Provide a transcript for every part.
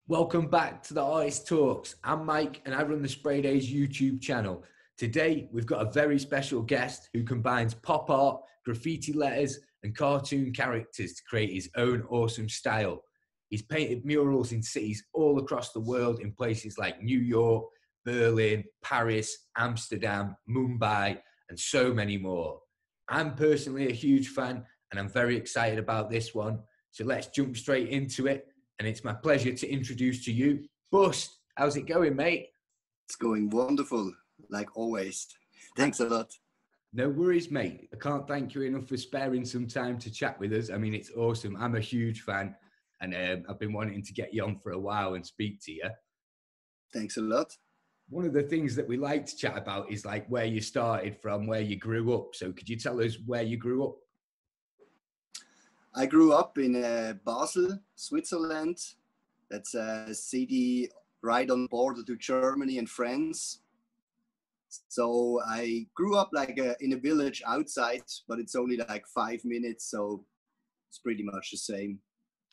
Welcome back to the Artist Talks. I'm Mike and I run the Spray Days YouTube channel. Today, we've got a very special guest who combines pop art, graffiti letters, and cartoon characters to create his own awesome style. He's painted murals in cities all across the world in places like New York, Berlin, Paris, Amsterdam, Mumbai, and so many more. I'm personally a huge fan and I'm very excited about this one. So let's jump straight into it. And it's my pleasure to introduce to you, Bust. How's it going, mate? It's going wonderful, like always. Thanks a lot. No worries, mate. I can't thank you enough for sparing some time to chat with us. I mean, it's awesome. I'm a huge fan, and I've been wanting to get you on for a while and speak to you. Thanks a lot. One of the things that we like to chat about is like where you started from, where you grew up. So could you tell us where you grew up? I grew up in Basel, Switzerland. That's a city right on the border to Germany and France. So I grew up like in a village outside, but it's only like 5 minutes, so it's pretty much the same.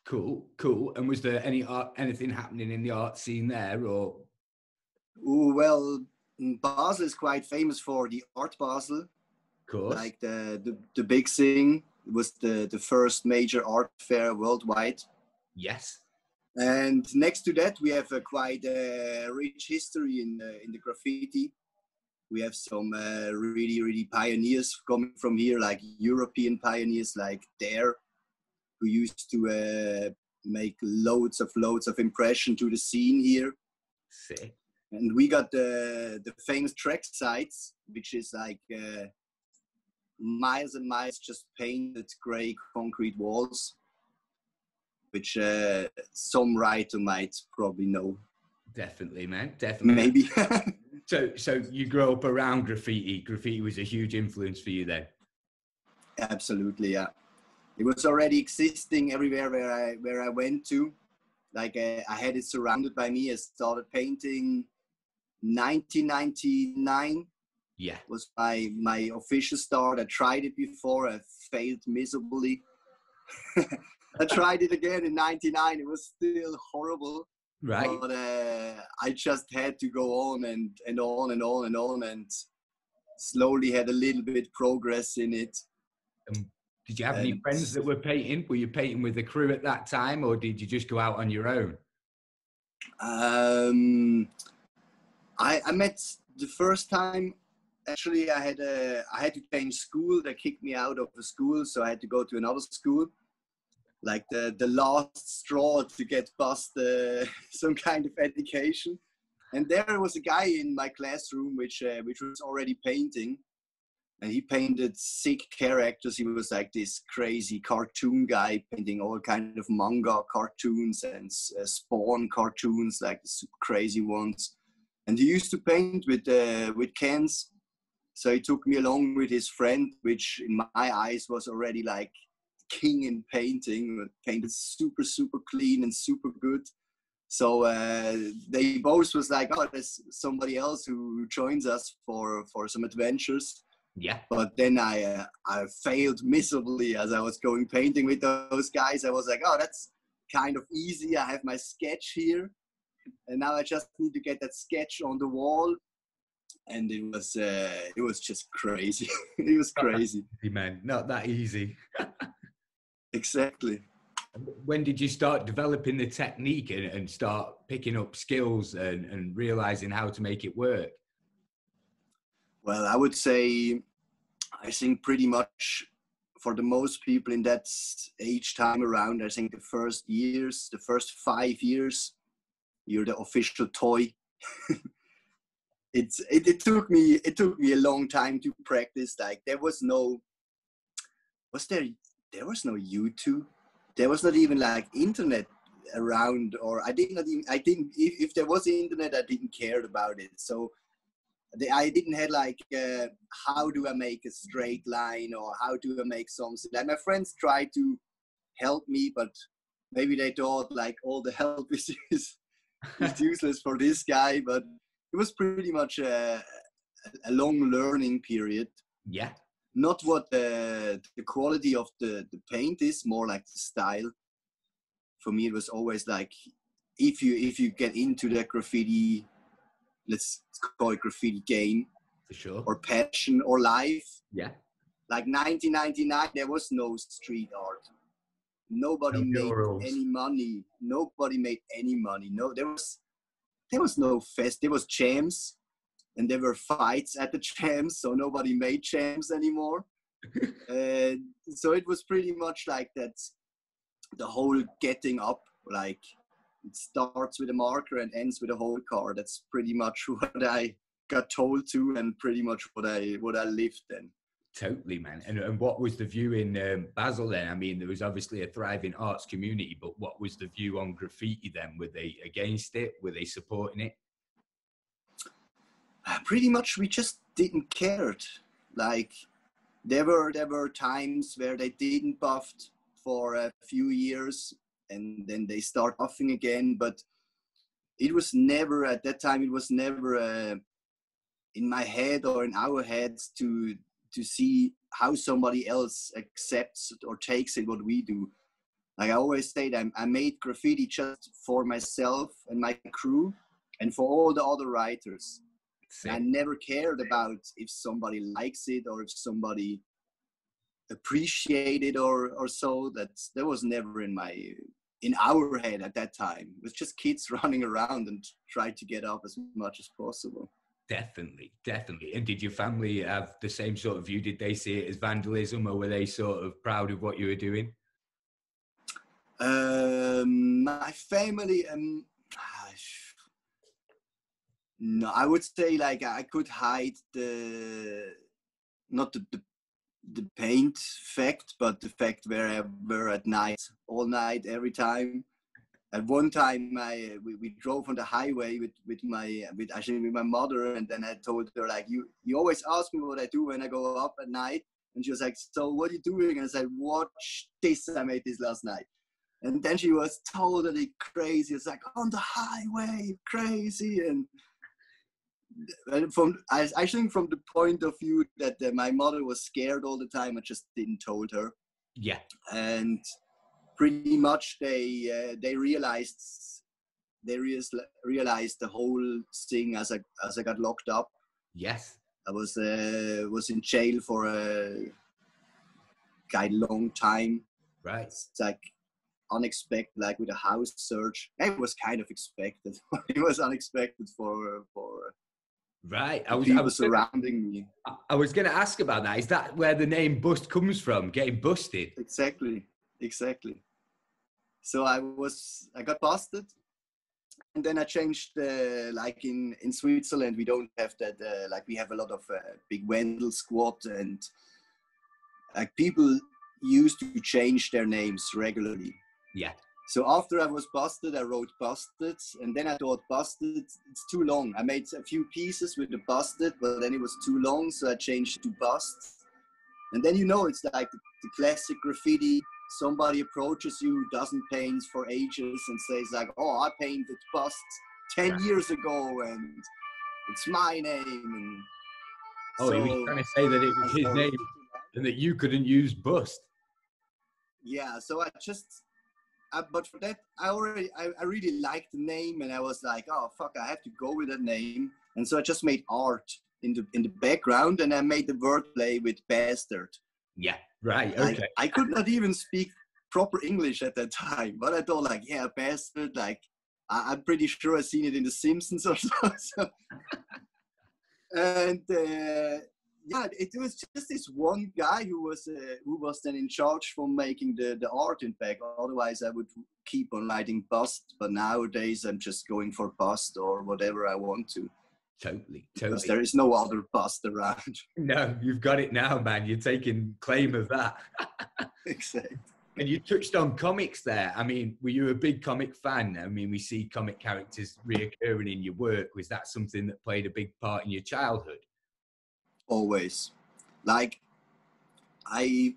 Cool, cool. And was there anything happening in the art scene there, or? Ooh, well, Basel is quite famous for the Art Basel. Of course. Like the big thing. It was the first major art fair worldwide. Yes. And next to that, we have a quite rich history in the graffiti. We have some really pioneers coming from here, like European pioneers like Dare, who used to make loads of impression to the scene here. Sick. And we got the famous track sites, which is like miles and miles just painted gray concrete walls, which some writer might probably know. Definitely, man. Definitely. Maybe. So you grew up around graffiti. Graffiti was a huge influence for you then? Absolutely, yeah. It was already existing everywhere where I went to. Like I had it surrounded by me. I started painting 1999. Yeah. Was my official start. I tried it before. I failed miserably. I tried it again in 99. It was still horrible. Right. But I just had to go on and on and slowly had a little bit progress in it. Did you have any friends that were painting? Were you painting with a crew at that time, or did you just go out on your own? I met the first time. Actually, I had to change school. They kicked me out of the school, so I had to go to another school. Like the last straw to get past some kind of education. And there was a guy in my classroom which was already painting, and he painted sick characters. He was like this crazy cartoon guy painting all kind of manga cartoons and Spawn cartoons, like the super crazy ones. And he used to paint with cans. So he took me along with his friend, which in my eyes was already like king in painting, painted super clean and super good. So they both was like, oh, there's somebody else who joins us for some adventures. Yeah. But then I failed miserably as I was going painting with those guys. I was like, oh, that's kind of easy. I have my sketch here, and now I just need to get that sketch on the wall. And it was just crazy. It was crazy. Man, not that easy. Exactly. When did you start developing the technique and start picking up skills and realizing how to make it work? Well, I would say, I think pretty much for the most people in that age time around, I think the first 5 years, you're the official toy. It took me a long time to practice. Like there was no YouTube. There was not even like internet around, or if there was internet, I didn't care about it. So I didn't have like how do I make a straight line, or how do I make something. Like my friends tried to help me, but maybe they thought like all the help is useless for this guy. But it was pretty much a long learning period. Yeah. Not what the quality of the paint is, more like the style. For me, it was always like, if you get into that graffiti, let's call it graffiti game, For sure. or passion or life. Yeah. Like 1999, there was no street art. Nobody No made murals. any money. Nobody made any money. No, there was no fest. There was jams, and there were fights at the jams. So nobody made jams anymore. So it was pretty much like that. The whole getting up, like it starts with a marker and ends with a whole car. That's pretty much what I got told to, and pretty much what I lived then. Totally, man. And what was the view in Basel then? I mean, there was obviously a thriving arts community, but what was the view on graffiti then? Were they against it? Were they supporting it? Pretty much, we just didn't care. Like there were times where they didn't buffed for a few years, and then they start buffing again. But it was never, at that time, it was never in my head or in our heads to see how somebody else accepts or takes it what we do. Like I always say, that I made graffiti just for myself and my crew, and for all the other writers. I never cared about if somebody likes it or if somebody appreciate it or so. That was never in our head at that time. It was just kids running around and try to get up as much as possible. Definitely. And did your family have the same sort of view? Did they see it as vandalism, or were they sort of proud of what you were doing? My family, no, I would say like I could hide not the paint fact, but the fact where I were at night, all night, every time. At one time, we drove on the highway with my mother, and then I told her, like, you always ask me what I do when I go up at night, and she was like, so what are you doing? And I said, watch this, I made this last night. And then she was totally crazy. It's like, on the highway, crazy. And I think from the point of view that my mother was scared all the time, I just didn't told her. Yeah. And pretty much they realized the whole thing as I got locked up. Yes. I was in jail for a quite long time. Right. It's like unexpected, like with a house search. It was kind of expected. It was unexpected for right. people surrounding me. I was going to ask about that. Is that where the name Bust comes from? Getting busted? Exactly. So I got busted, and then I changed. Like in Switzerland, we don't have that. Like we have a lot of big Wendel squad, and like people used to change their names regularly. Yeah. So after I was busted, I wrote busted, and then I thought busted, it's too long. I made a few pieces with the busted, but then it was too long, so I changed to bust. And then it's like the classic graffiti. Somebody approaches you who doesn't paint for ages and says like, oh, I painted bust 10 years ago, and it's my name. And so, he was trying to say that it was his name and that you couldn't use bust. Yeah, so but for that, I really liked the name, and I was like, oh fuck, I have to go with that name. And so I just made art in the background, and I made the wordplay with bastard. Yeah, right, okay. I could not even speak proper English at that time, but I thought like, yeah, bastard, like I'm pretty sure I've seen it in The Simpsons or so. And yeah, it was just this one guy who was then in charge for making the art in back. Otherwise, I would keep on writing bust. But nowadays, I'm just going for bust or whatever I want to. Totally. Because there is no other bust around. No, you've got it now, man. You're taking claim of that. Exactly. And you touched on comics there. I mean, were you a big comic fan? I mean, we see comic characters reoccurring in your work. Was that something that played a big part in your childhood? Always. Like, I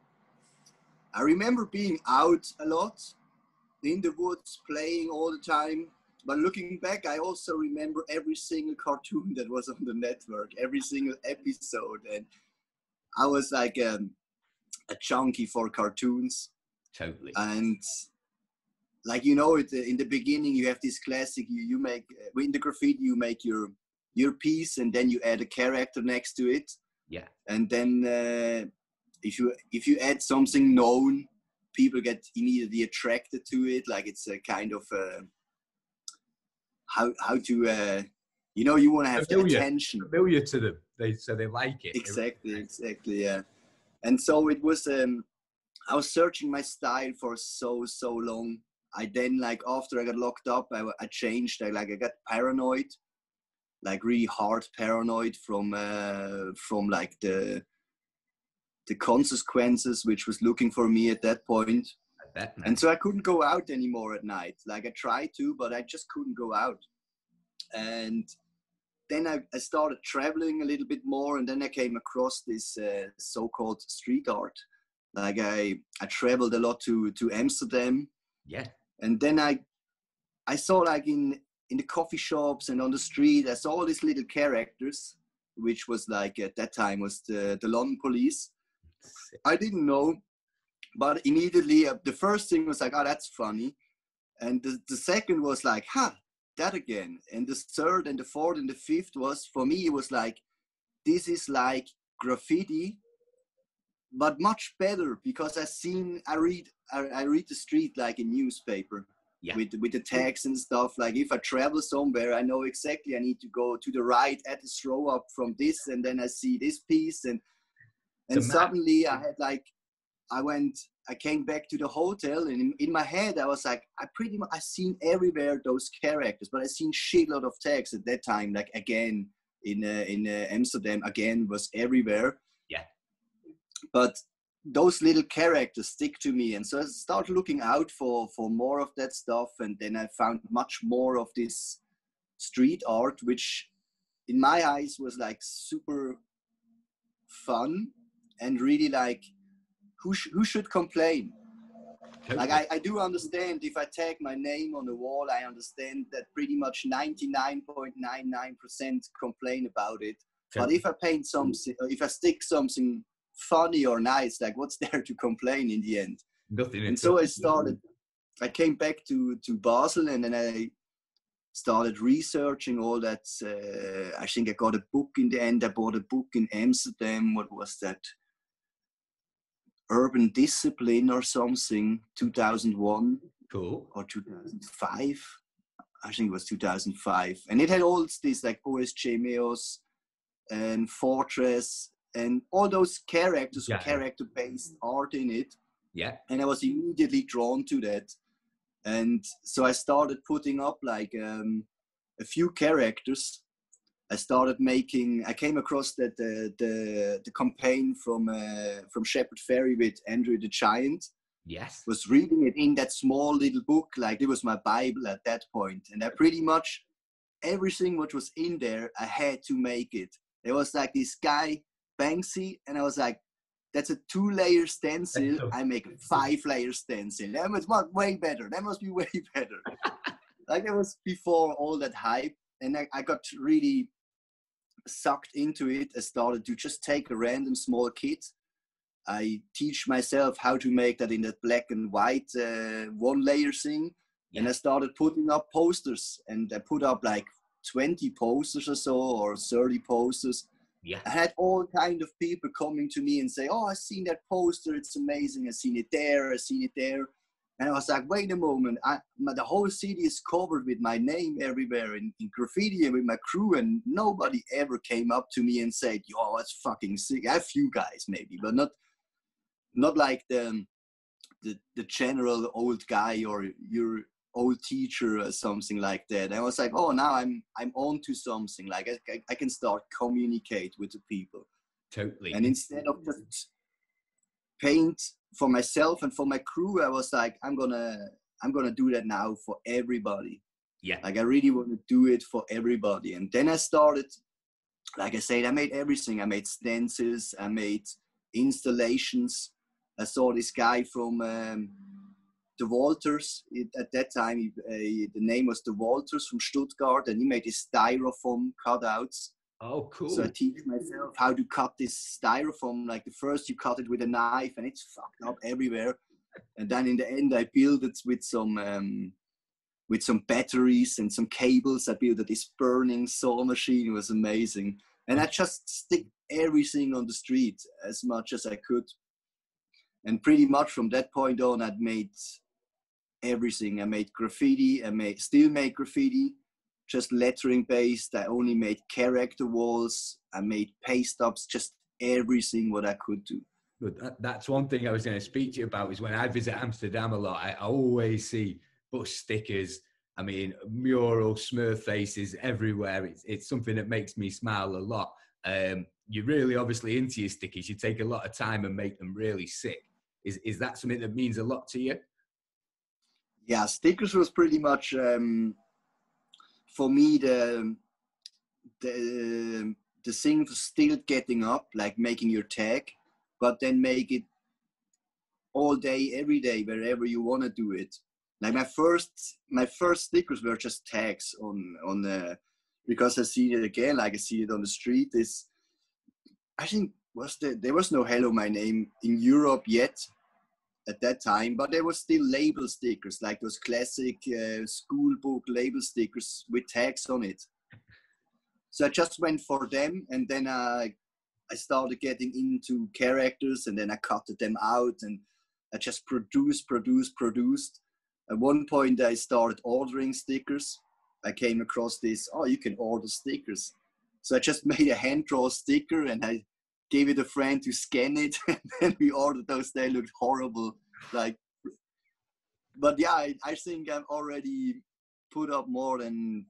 remember being out a lot in the woods, playing all the time. But looking back, I also remember every single cartoon that was on the network, every single episode. And I was like a junkie for cartoons. Totally. And like, you know, in the beginning you have this classic, you make in the graffiti you make your piece and then you add a character next to it. Yeah. And then if you add something known, people get immediately attracted to it. Like it's a kind of how to you know, you want to have the attention familiar to them. So they like it. Exactly, yeah. And so it was. I was searching my style for so long. I then, like, after I got locked up, I changed. I got paranoid, like really hard paranoid from like the consequences which was looking for me at that point. And so I couldn't go out anymore at night. Like, I tried to, but I just couldn't go out. And then I started traveling a little bit more, and then I came across this so-called street art. Like I traveled a lot to Amsterdam. Yeah. And then I saw, like, in the coffee shops and on the street, I saw all these little characters, which was like at that time was the London police. I didn't know, but immediately the first thing was like, oh, that's funny. And the second was like, that again. And the third and the fourth and the fifth was, for me, it was like, this is like graffiti, but much better, because I read the street like a newspaper. Yeah. With the tags and stuff. Like, if I travel somewhere, I know exactly I need to go to the right at the throw up from this, and then I see this piece, and suddenly I had like, I came back to the hotel, and in my head I was like, I seen everywhere those characters, but I seen shitload of tags at that time. Like, again in Amsterdam, again was everywhere. Yeah. But those little characters stick to me, and so I started looking out for more of that stuff, and then I found much more of this street art, which in my eyes was like super fun, and really like, who should complain? Totally. Like, I do understand, if I tag my name on the wall, I understand that pretty much 99.99% complain about it. Totally. But if I paint something, if I stick something funny or nice, like, what's there to complain in the end? Nothing. And so I came back to Basel, and then I started researching all that. I think I got a book in the end. I bought a book in Amsterdam. What was that? Urban Discipline or something, 2001. Cool. Or 2005. I think it was 2005. And it had all these like OSJ Meos and Fortress and all those characters, character-based art in it. Yeah. And I was immediately drawn to that. And so I started putting up like a few characters. I came across that the campaign from Shepard Fairey with Andrew the Giant. Yes. Was reading it in that small little book, like it was my Bible at that point. And I pretty much, everything which was in there, I had to make it. There was like this guy, Banksy, and I was like, that's a 2-layer stencil. I make a 5-layer stencil. That was way better. That must be way better. Like, that was before all that hype. And I got really sucked into it. I started to just take a random small kit. I teach myself how to make that in that black and white 1-layer thing. Yeah. And I started putting up posters. And I put up like 20 posters or so, or 30 posters. Yeah. I had all kind of people coming to me and say, oh, I've seen that poster. It's amazing. I've seen it there. I've seen it there. And I was like, wait a moment, the whole city is covered with my name everywhere in graffiti and with my crew, and nobody ever came up to me and said, yo, that's fucking sick. I have few guys maybe, but not like the general old guy or your old teacher or something like that. And I was like, oh, now I'm on to something. Like I can start communicate with the people. Totally. And instead of just paint for myself and for my crew, I was like, I'm gonna do that now for everybody. Yeah. Like, I really want to do it for everybody. And then I started, like I said, I made everything. I made stencils, I made installations. I saw this guy from the Walters. At that time, the name was the Walters from Stuttgart, and he made these styrofoam cutouts. Oh, cool. So I teach myself how to cut this styrofoam. Like, the first you cut it with a knife and it's fucked up everywhere. And then in the end, I built it with some batteries and some cables. I built this burning saw machine. It was amazing. And I just stick everything on the street as much as I could. And pretty much from that point on, I'd made everything. I made graffiti. Still make graffiti, just lettering based. I only made character walls. I made paste ups, just everything what I could do. But that's one thing I was going to speak to you about, is when I visit Amsterdam a lot, I always see bus stickers. I mean, murals, Smurf faces everywhere. It's something that makes me smile a lot. You're really obviously into your stickers. You take a lot of time and make them really sick. Is that something that means a lot to you? Yeah, stickers was pretty much for me the thing for still getting up, like making your tag, but then make it all day, every day, wherever you want to do it. Like my first stickers were just tags on the, because I see it again, like I see it on the street. I think there was no Hello My Name in Europe yet at that time, but there was still label stickers, like those classic school book label stickers with tags on it. So I just went for them, and then I started getting into characters, and then I cutted them out, and I just produced. At one point I started ordering stickers. I came across this, you can order stickers. So I just made a hand draw sticker, and I gave it a friend to scan it, and then we ordered those. They looked horrible. But yeah, I think I've already put up more than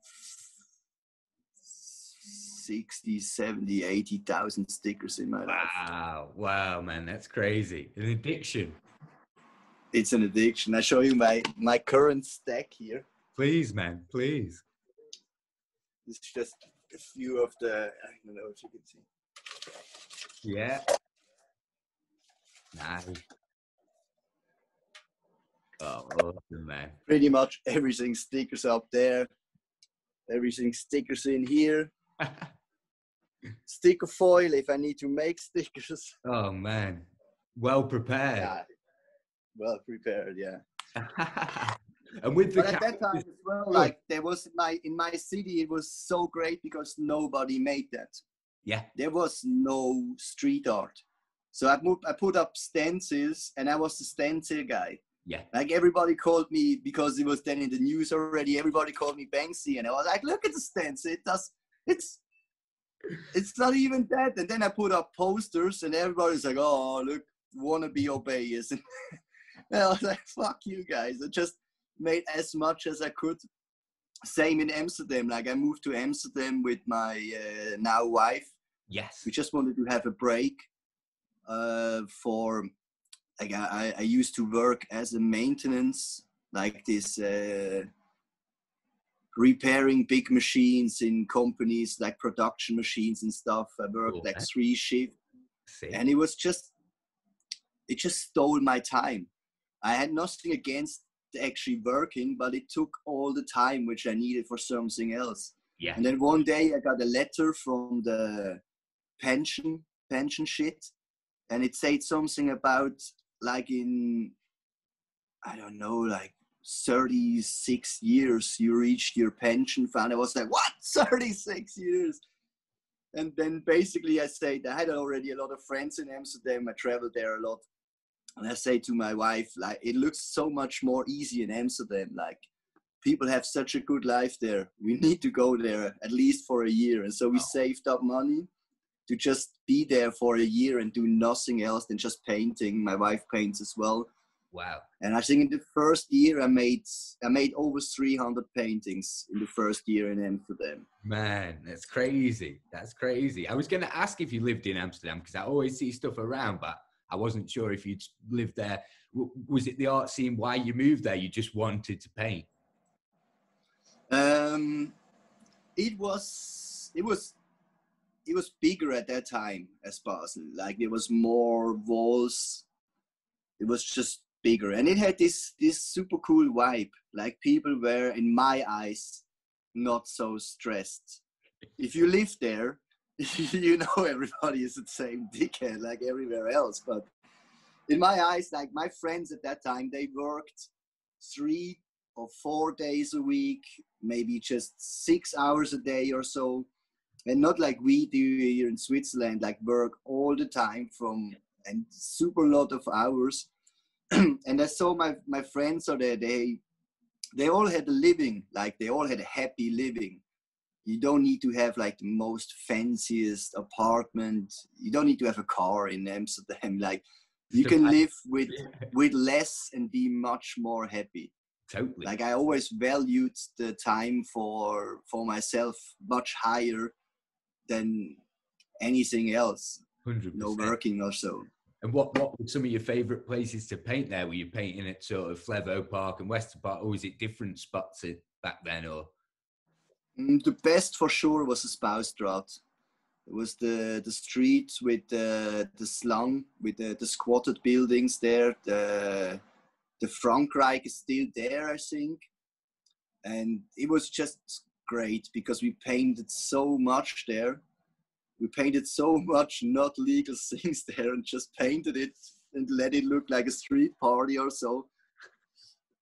60, 70, 80,000 stickers in my life. Wow, man, that's crazy. An addiction. It's an addiction. I show you my current stack here. Please, man, please. This is just a few of the, I don't know if you can see. Yeah. Nice. Oh, awesome, man. Pretty much everything stickers up there. Everything stickers in here. Sticker foil if I need to make stickers. Oh, man. Well prepared. Yeah. Well prepared, yeah. And with but at that time as well, like there was in my city, it was so great because nobody made that. Yeah. There was no street art. So I put up stencils, and I was the stencil guy. Yeah. Like everybody called me, because it was then in the news already, everybody called me Banksy, and I was like, look at the stencil. It's not even that. And then I put up posters, and everybody's like, oh, look, wannabe obeys. And I was like, fuck you guys. I just made as much as I could. Same in Amsterdam. Like I moved to Amsterdam with my now wife. Yes. We just wanted to have a break for, like I used to work as a maintenance, like this repairing big machines in companies, like production machines and stuff. I worked like 3 shifts, and it just stole my time. I had nothing against actually working, but it took all the time which I needed for something else. Yeah. And then one day I got a letter from the pension shit, and it said something about like in, I don't know, like 36 years you reached your pension fund. I was like, what? 36 years? And then basically I said, I had already a lot of friends in Amsterdam. I traveled there a lot. And I say to my wife, like, it looks so much more easy in Amsterdam. Like, people have such a good life there. We need to go there at least for a year. And so we saved up money to just be there for a year and do nothing else than just painting. My wife paints as well. Wow. And I think in the first year I made over 300 paintings in the first year in Amsterdam. Man, that's crazy. That's crazy. I was going to ask if you lived in Amsterdam, because I always see stuff around, but I wasn't sure if you'd lived there. Was it the art scene why you moved there? You just wanted to paint? It was bigger at that time as Basel. Like there was more walls. It was just bigger, and it had this super cool vibe. Like people were, in my eyes, not so stressed. If you live there, you know everybody is the same dickhead like everywhere else. But in my eyes, like my friends at that time, they worked 3 or 4 days a week, maybe just 6 hours a day or so. And not like we do here in Switzerland, like work all the time and super lot of hours. And I saw my friends, so they all had a living, like they all had a happy living. You don't need to have like the most fanciest apartment. You don't need to have a car in Amsterdam. Like you can live with less and be much more happy. Totally. Like I always valued the time for myself much higher than anything else. 100%. No working or so. And what were some of your favourite places to paint there? Were you painting at sort of Flevo Park and Wester Park, or was it different spots back then? Or the best for sure was the Spouwstraat. It was the street with the slum, with the squatted buildings there. The Frankreich is still there, I think. And it was just great because we painted so much there. We painted so much not legal things there and just painted it and let it look like a street party or so.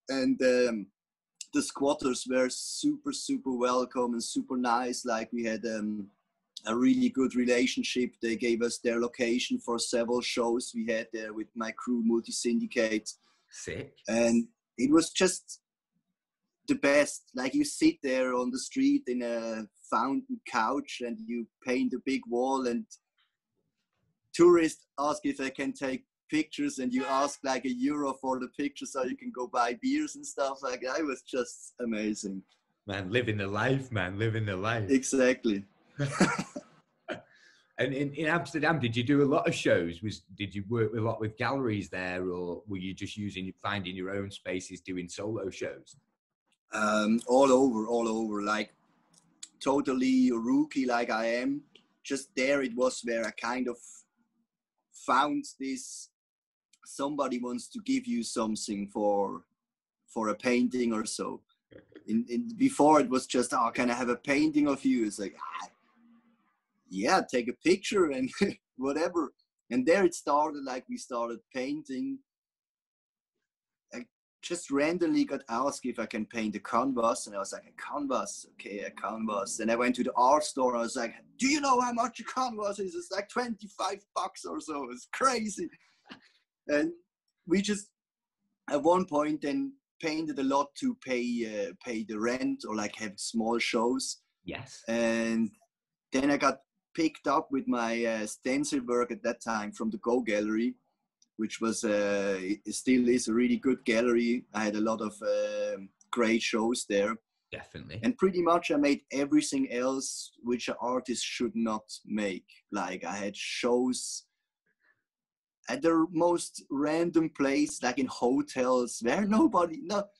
And the squatters were super, super welcome and super nice. Like we had a really good relationship. They gave us their location for several shows we had there with my crew, Multi Syndicate. sick. And it was just the best. Like you sit there on the street in a fountain couch and you paint a big wall, and tourists ask if they can take pictures, and you ask like €1 for the picture so you can go buy beers and stuff. Like that. It was just amazing. Man, living the life, man, living the life. Exactly. And in Amsterdam, did you do a lot of shows? Did you work a lot with galleries there, or were you just finding your own spaces, doing solo shows? All over. Like totally a rookie, like I am. Just there, it was where I kind of found this. Somebody wants to give you something for a painting or so. Before it was just, oh, can I have a painting of you? It's like, yeah, take a picture and whatever. And there it started. Like we started painting. I just randomly got asked if I can paint a canvas, and I was like, a canvas, okay, a canvas. And I went to the art store. And I was like, do you know how much a canvas is? It's like $25 or so. It's crazy. And we just at one point then painted a lot to pay the rent or like have small shows. Yes. And then I got picked up with my stencil work at that time from the Go Gallery, which was it still is a really good gallery. I had a lot of great shows there. Definitely. And pretty much I made everything else which an artist should not make. Like I had shows at the most random place, like in hotels where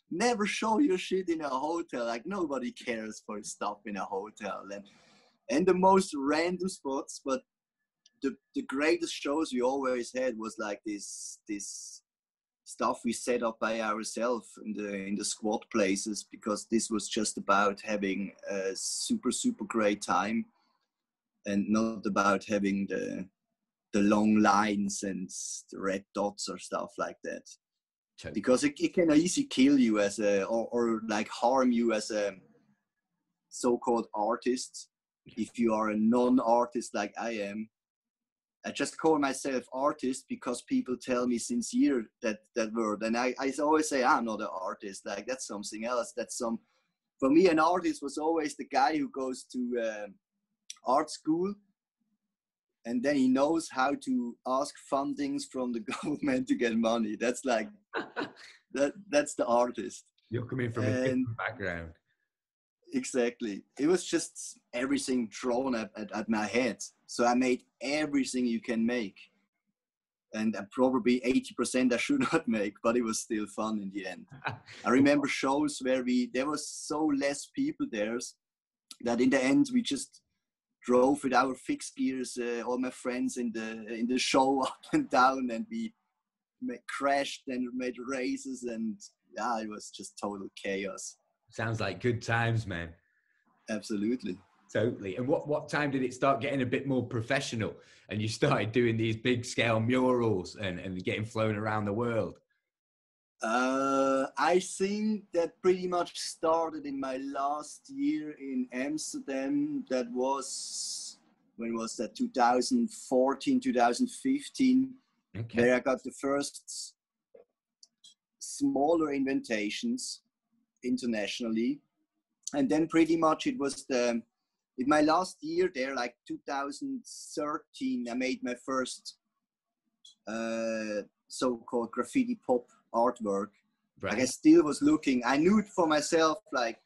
never show your shit in a hotel. Like nobody cares for stuff in a hotel, and the most random spots. But the greatest shows we always had was like this stuff we set up by ourselves in the squat places, because this was just about having a super, super great time and not about having the long lines and the red dots or stuff like that. Totally. Because it can easily kill you or like harm you as a so-called artist. If you are a non-artist like I am, I just call myself artist because people tell me since years that word. And I always say, I'm not an artist. Like that's something else. For me, an artist was always the guy who goes to art school, and then he knows how to ask fundings from the government to get money. That's like, that's the artist. You're coming from a different background. Exactly. It was just everything drawn at my head. So I made everything you can make. And probably 80% I should not make, but it was still fun in the end. I remember shows where there was so less people there that in the end we just drove with our fixed gears, all my friends in the show up and down, and we crashed and made races, and yeah, it was just total chaos. Sounds like good times, man. Absolutely. Totally. And what time did it start getting a bit more professional and you started doing these big scale murals and getting flown around the world? I think that pretty much started in my last year in Amsterdam. That was, when was that? 2014, 2015. Okay. Where I got the first smaller invitations internationally. And then pretty much it was in my last year there, like 2013, I made my first so-called graffiti pop artwork. Right. Like I still was looking, I knew it for myself, like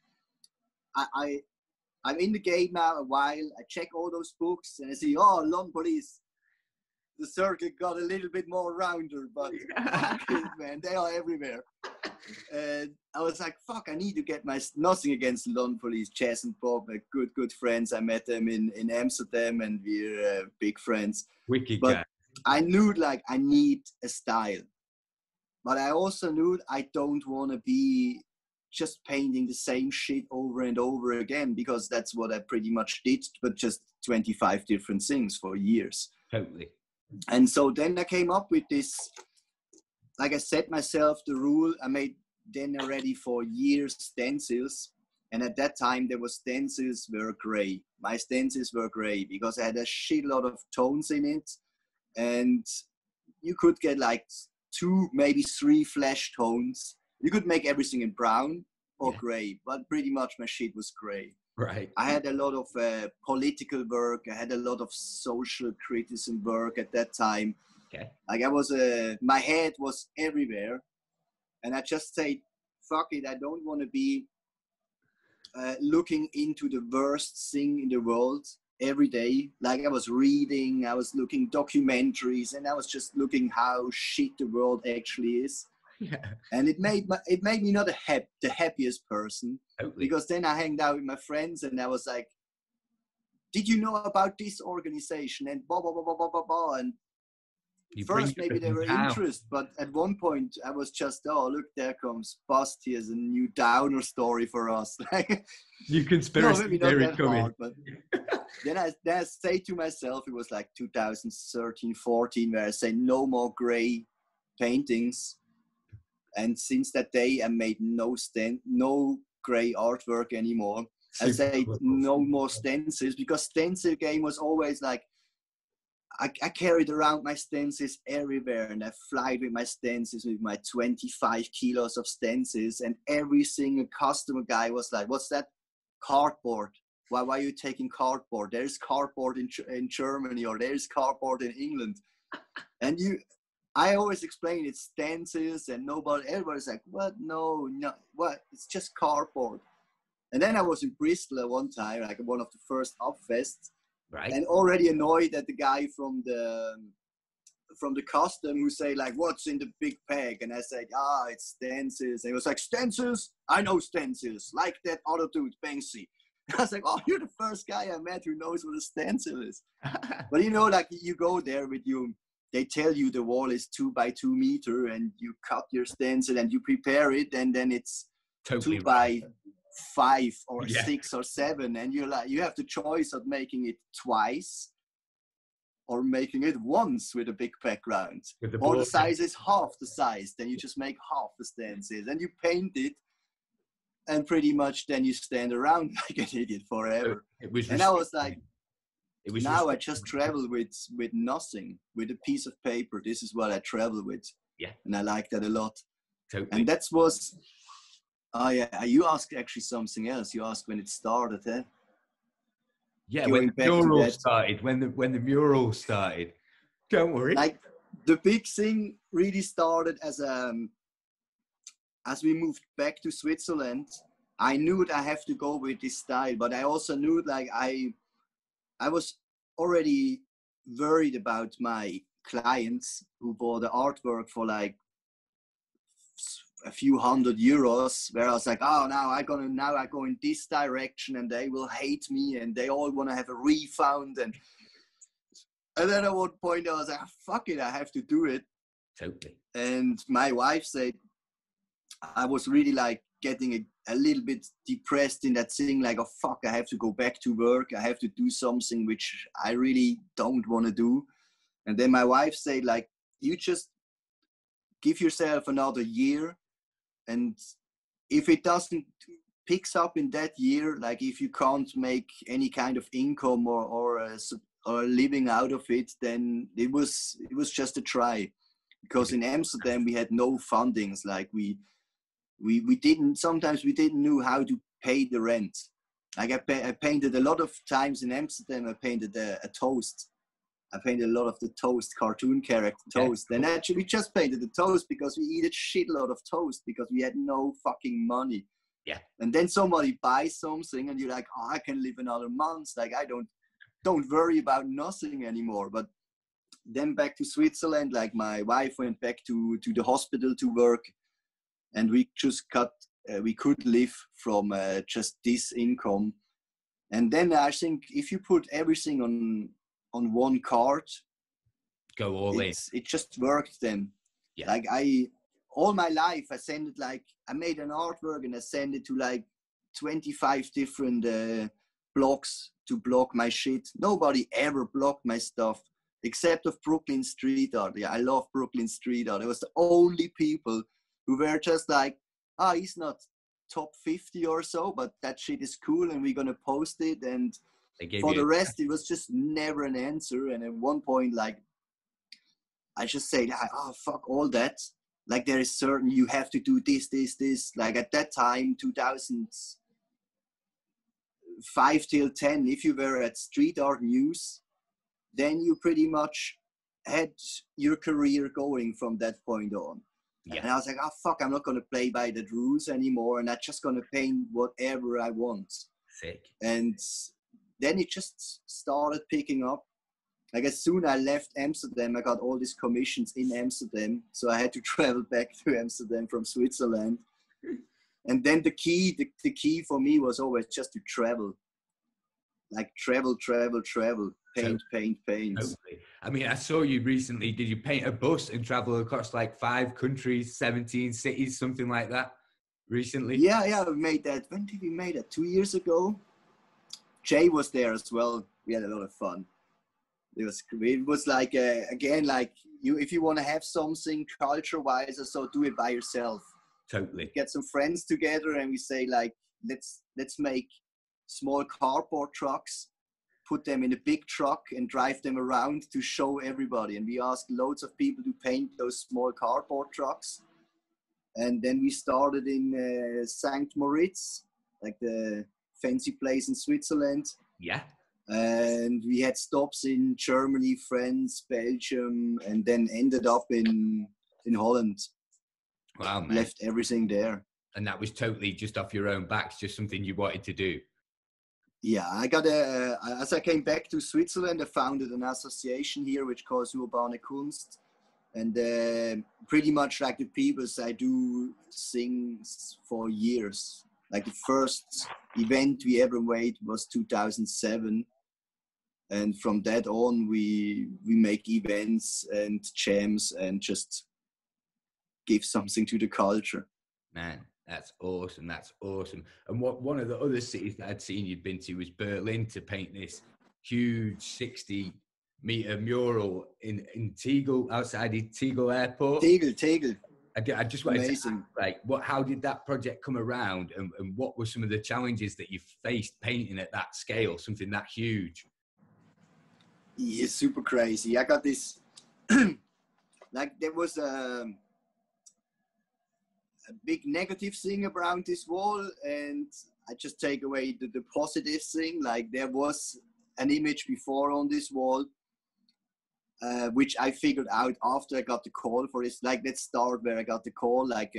I'm in the game now a while, I check all those books and I see, oh, Lon Police, the circle got a little bit more rounder, but fuck it, man, they are everywhere. And I was like, fuck, I need to get nothing against Lon Police, Chess and Bob, good friends. I met them in Amsterdam and we're big friends. Wicked but guy. I knew like I need a style. But I also knew I don't want to be just painting the same shit over and over again, because that's what I pretty much did, but just 25 different things for years. Totally. And so then I came up with this, like I set myself the rule. I made then already for years stencils. And at that time, there was stencils were gray. My stencils were gray because I had a shitload of tones in it. And you could get like 2, maybe 3 flash tones. You could make everything in brown or gray, but pretty much my shit was gray. Right. I had a lot of political work. I had a lot of social criticism work at that time. Okay. Like I was, my head was everywhere. And I just said, fuck it, I don't want to be looking into the worst thing in the world every day. Like I was reading, I was looking documentaries, and I was just looking how shit the world actually is. Yeah. And it made me not the happiest person. Totally. Because then I hanged out with my friends and I was like, did you know about this organization? And blah, blah, blah, blah, blah, blah, blah. And first maybe they were interested, but at one point I was just, oh, look, there comes Bust. Here's a new downer story for us. You conspiracy theory coming. Hard, but then I say to myself, it was like 2013, 14, where I say no more gray paintings. And since that day, I made no gray artwork anymore. I say no more stencils, because stencil game was always like, I carried around my stencils everywhere, and I flied with my stencils with my 25 kilos of stencils, and every single customer guy was like, what's that? Cardboard. Why are you taking cardboard? There's cardboard in Germany, or there's cardboard in England. And I always explain it's stencils, and everybody's like, what? No, what? It's just cardboard. And then I was in Bristol at one time, like one of the first Upfests, right? And already annoyed at the guy from the custom who say like, what's in the big bag? And I said, it's stencils. And he was like, stencils? I know stencils, like that other dude, Banksy. I was like, oh, you're the first guy I met who knows what a stencil is. But like you go there with they tell you the wall is 2 by 2 meter, and you cut your stencil and you prepare it, and then it's totally 2 by 5 or 6 or 7, and you have the choice of making it twice or making it once with a big background. Or the size is half the size, then you just make half the stencils and you paint it, and pretty much then you stand around like an idiot forever. And I was like, now I just travel with nothing, with a piece of paper. This is what I travel with. Yeah. And I like that a lot. Totally. And that was, you asked actually something else. You asked when it started, huh? Yeah, when the mural started, when the mural started. Don't worry. Like the big thing really started as we moved back to Switzerland. I knew that I have to go with this style, but I also knew like I was already worried about my clients who bought the artwork for like a few €100, where I was like, oh, now I go in this direction and they will hate me and they all want to have a refund. And then at one point I was like, fuck it, I have to do it. Totally. And my wife said, I was really like getting a little bit depressed in that thing, like, oh fuck, I have to go back to work, I have to do something which I really don't want to do. And then my wife said, like, you just give yourself another year, and if it doesn't picks up in that year, like if you can't make any kind of income or a living out of it, then it was just a try. Because in Amsterdam we had no fundings, like we didn't, sometimes we didn't know how to pay the rent. Like I painted a lot of times in Amsterdam. I painted a toast. I painted a lot of the toast, cartoon character toast. And actually we just painted the toast because we eat a shitload of toast because we had no fucking money. Yeah. And then somebody buys something and you're like, oh, I can live another month. Like I don't worry about nothing anymore. But then back to Switzerland, like my wife went back to the hospital to work, and we just we could live from just this income. And then I think if you put everything on one card, go all in. It just worked then. Yeah. Like all my life, I sent it, like I made an artwork and I sent it to like 25 different blogs to block my shit. Nobody ever blocked my stuff except of Brooklyn street art. Yeah, I love Brooklyn street art. It was the only people who were just like, he's not top 50 or so, but that shit is cool and we're going to post it. And for the rest, it was just never an answer. And at one point, like, I just said, oh, fuck all that. Like, there is certain, you have to do this. Like, at that time, 2005 till 10, if you were at Street Art News, then you pretty much had your career going from that point on. Yeah. And I was like, oh, fuck, I'm not going to play by the rules anymore. And I'm just going to paint whatever I want. Sick. And then it just started picking up. Like as soon as I left Amsterdam, I got all these commissions in Amsterdam. So I had to travel back to Amsterdam from Switzerland. And then the key for me was always just to travel. Like travel, paint. Totally. I mean, I saw you recently. Did you paint a bus and travel across like 5 countries, 17 cities, something like that recently? Yeah, we made that. When did we make that? 2 years ago. Jay was there as well. We had a lot of fun. It was like, again, like if you want to have something culture-wise, so do it by yourself. Totally. Get some friends together and we say like, let's make small cardboard trucks, put them in a big truck and drive them around to show everybody. And we asked loads of people to paint those small cardboard trucks. And then we started in St. Moritz, like the fancy place in Switzerland. Yeah. And we had stops in Germany, France, Belgium, and then ended up in Holland. Wow, man. Left everything there. And that was totally just off your own backs, just something you wanted to do. Yeah, I got as I came back to Switzerland, I founded an association here which calls Urbane Kunst. And pretty much like the peoples, I do things for years. Like the first event we ever made was 2007. And from that on, we make events and jams and just give something to the culture. Man, that's awesome. That's awesome. And one of the other cities that I'd seen you'd been to was Berlin to paint this huge 60-meter mural in Tegel, outside the Tegel airport. Tegel. I just wanted to ask, like, how did that project come around, and what were some of the challenges that you faced painting at that scale, something that huge? Yeah, super crazy. I got this, like there was a big negative thing around this wall, and I just take away the positive thing. Like there was an image before on this wall, which I figured out after I got the call for this. Like, let's start where I got the call. Like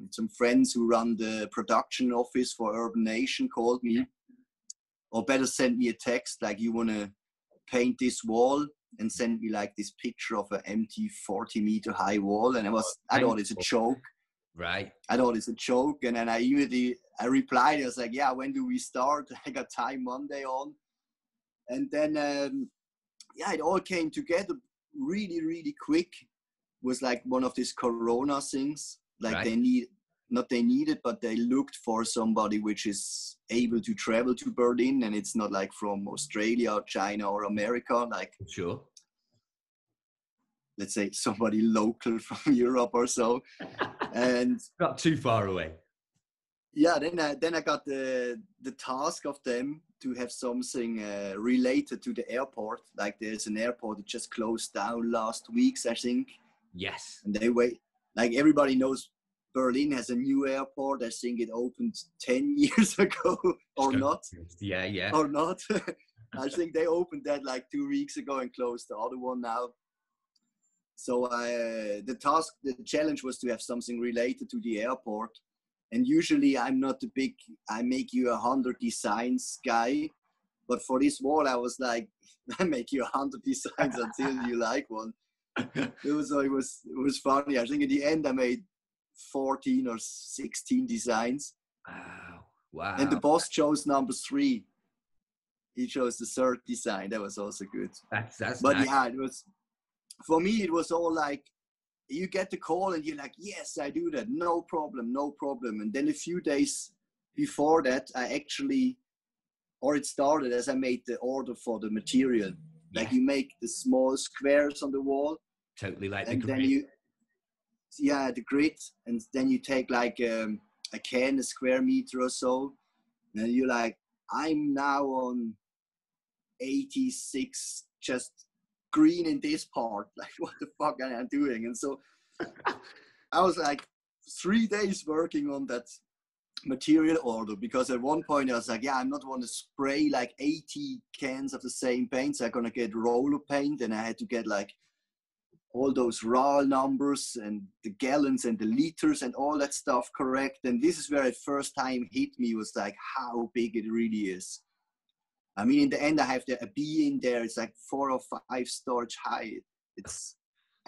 some friends who run the production office for Urban Nation called me, or better sent me a text like, you want to paint this wall, and send me like this picture of an empty 40-meter high wall. And I thought it's a joke. Right. I thought it's a joke. And then I replied, I was like, yeah, when do we start? I got time Monday on. And then, it all came together really, really quick. It was like one of these Corona things. Like they not they needed, but they looked for somebody which is able to travel to Berlin, and it's not like from Australia or China or America, like Sure. let's say somebody local from Europe or so. And Not too far away. yeah, then I got the task of them to have something related to the airport. Like there's an airport that just closed down last week, I think. Yes. And they wait. Like everybody knows, Berlin has a new airport. I think it opened 10 years ago, or not. Yeah, yeah. Or not. I think they opened that like 2 weeks ago and closed the other one now. So the challenge was to have something related to the airport. And usually I'm not I make you 100 designs guy. But for this wall, I was like, I make you 100 designs until you like one. It was funny. I think in the end I made 14 or 16 designs. Wow. And the boss chose number 3. He chose the 3rd design. That was also good. That's but nice. Yeah, it was, for me, it was all like, you get the call and you're like, yes, I do that. No problem. And then a few days before that, it started as I made the order for the material. Yeah. Like you make the small squares on the wall. Totally like the and grid. Then the grid. And then you take like a square meter or so. And you're like, I'm now on 86, just green in this part. Like, what the fuck am I doing? And so I was like 3 days working on that material order, because at one point I was like, yeah, I'm not want to spray like 80 cans of the same paint, so I'm gonna get roller paint, and I had to get like all those raw numbers and the gallons and the liters and all that stuff correct. And this is where it first time hit me, was like how big it really is. I mean, in the end, I have a B in there. It's like 4 or 5 storage high. It's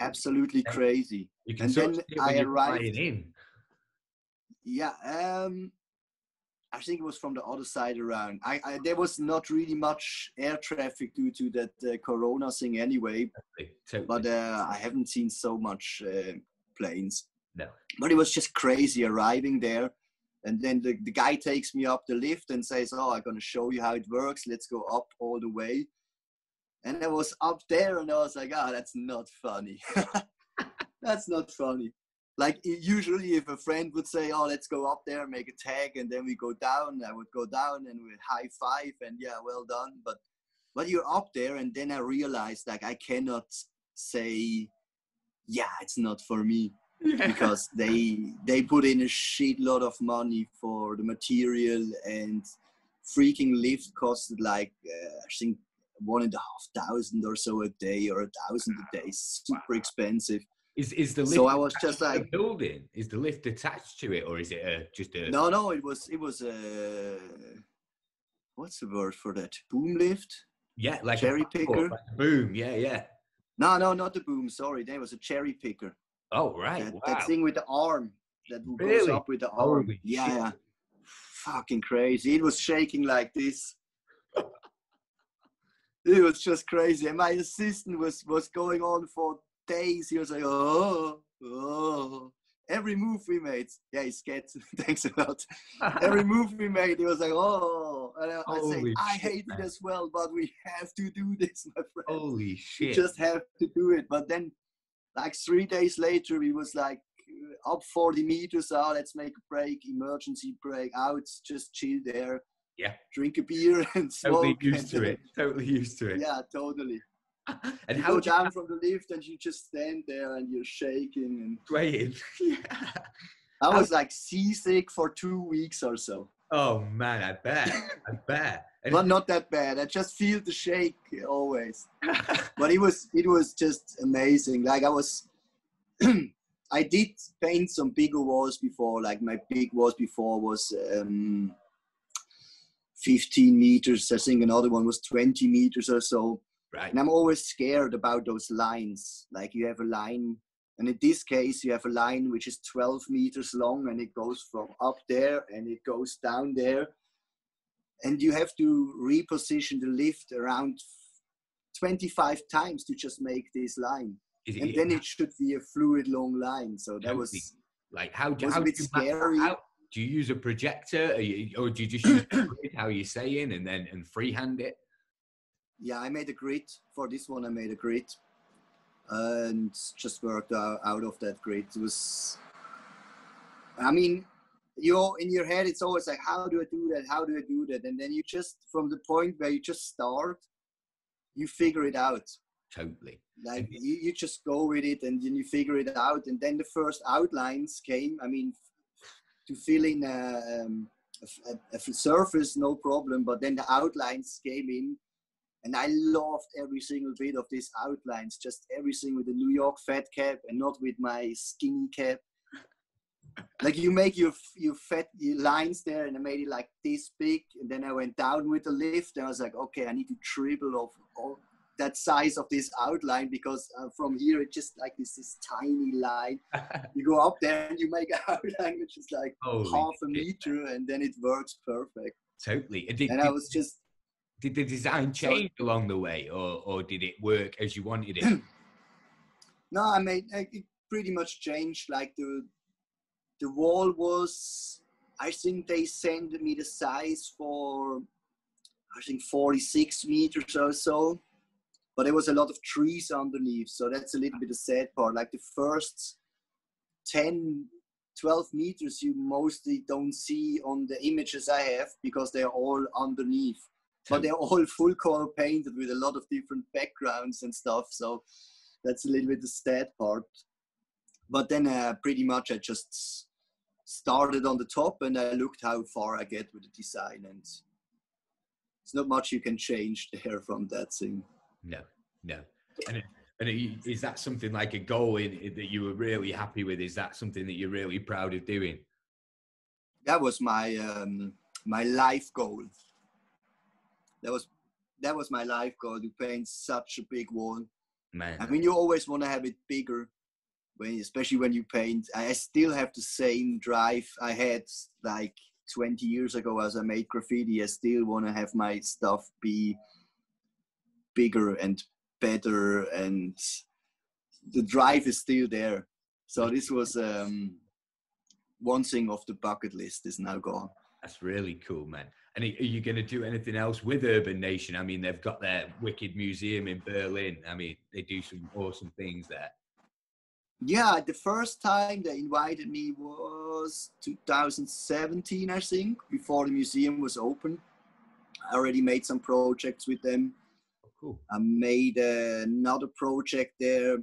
absolutely crazy. You can and then I arrived in. Yeah, I think it was from the other side around. There was not really much air traffic due to that Corona thing anyway. Totally. But I haven't seen so much planes. No. But it was just crazy arriving there. And then the guy takes me up the lift and says, oh, I'm going to show you how it works. Let's go up all the way. And I was up there and I was like, that's not funny. That's not funny. Like usually if a friend would say, oh, let's go up there, make a tag, and then we go down, I would go down and we'd high five and yeah, well done. But you're up there, and then I realized like I cannot say, yeah, it's not for me. Yeah. Because they put in a shitload of money for the material, and freaking lift costed like I think 1,500 or so a day, or 1,000 a day. Super expensive. Is the lift? So I was just like, a building. Is the lift attached to it, or is it just a? No. It was what's the word for that? Boom lift. Yeah, like cherry picker. Like a boom. Yeah. No, not the boom. Sorry, there was a cherry picker. Oh right, that thing with the arm that really? Goes up with the arm. Holy yeah, shit. Fucking crazy. It was shaking like this. It was just crazy. And my assistant was going on for days. He was like, oh. Every move we made, yeah, he's scared. Thanks a lot. Every move we made, he was like, oh. And I say, I hate it as well, but we have to do this, my friend. Holy shit. We just have to do it. But then, like 3 days later, we was like up 40 meters. Let's make a break, emergency break. Just chill there. Yeah. Drink a beer and smoke. Totally used to it. Yeah, totally. And you go down from the lift and you just stand there and you're shaking and swaying. Yeah. I was like seasick for 2 weeks or so. Oh man, I bet. But not that bad. I just feel the shake always. But it was just amazing. Like I did paint some bigger walls before. Like my big walls before was 15 meters. I think another one was 20 meters or so. Right. And I'm always scared about those lines. Like you have a line, and in this case, you have a line which is 12 meters long, and it goes from up there and it goes down there. And you have to reposition the lift around 25 times to just make this line. And then it should be a fluid long line. So that was Like, how It do was a how do bit you map that scary. out? Do you use a projector, or do you just use a grid, how you're saying, and freehand it? Yeah, I made a grid for this one. I made a grid and just worked out of that grid. It was, I mean, you're in your head, it's always like, how do I do that? How do I do that? And then you just, from the point where you just start, you figure it out. Totally. Like you just go with it and then you figure it out. And then the first outlines came. I mean, to fill in a surface, no problem. But then the outlines came in. And I loved every single bit of these outlines, just everything with the New York fat cap and not with my skinny cap. Like you make your lines there, and I made it like this big. And then I went down with the lift, and I was like, okay, I need to triple of all that size of this outline, because from here it's just like this tiny line. You go up there and you make an outline which is like half a meter, and then it works perfect. Totally. And I was just. Did the design change along the way, or did it work as you wanted it? No, I mean, it pretty much changed. Like the wall was, I think they sent me the size for, I think 46 meters or so, but there was a lot of trees underneath. So that's a little bit the sad part. Like the first 10, 12 meters, you mostly don't see on the images I have, because they're all underneath. But they're all full color painted with a lot of different backgrounds and stuff. So that's a little bit the sad part. But then pretty much I just started on the top and I looked how far I get with the design. And it's not much you can change there from that thing. No. And is that something like a goal that you were really happy with? Is that something that you're really proud of doing? That was my my life goal. That was my life goal, to paint such a big wall. Man, I mean, you always want to have it bigger, especially when you paint. I still have the same drive I had like 20 years ago as I made graffiti. I still want to have my stuff be bigger and better, and the drive is still there. So this was one thing off the bucket list is now gone. That's really cool, man. And are you going to do anything else with Urban Nation? I mean, they've got their wicked museum in Berlin. I mean, they do some awesome things there. Yeah, the first time they invited me was 2017, I think, before the museum was open. I already made some projects with them. Oh, cool. I made another project there.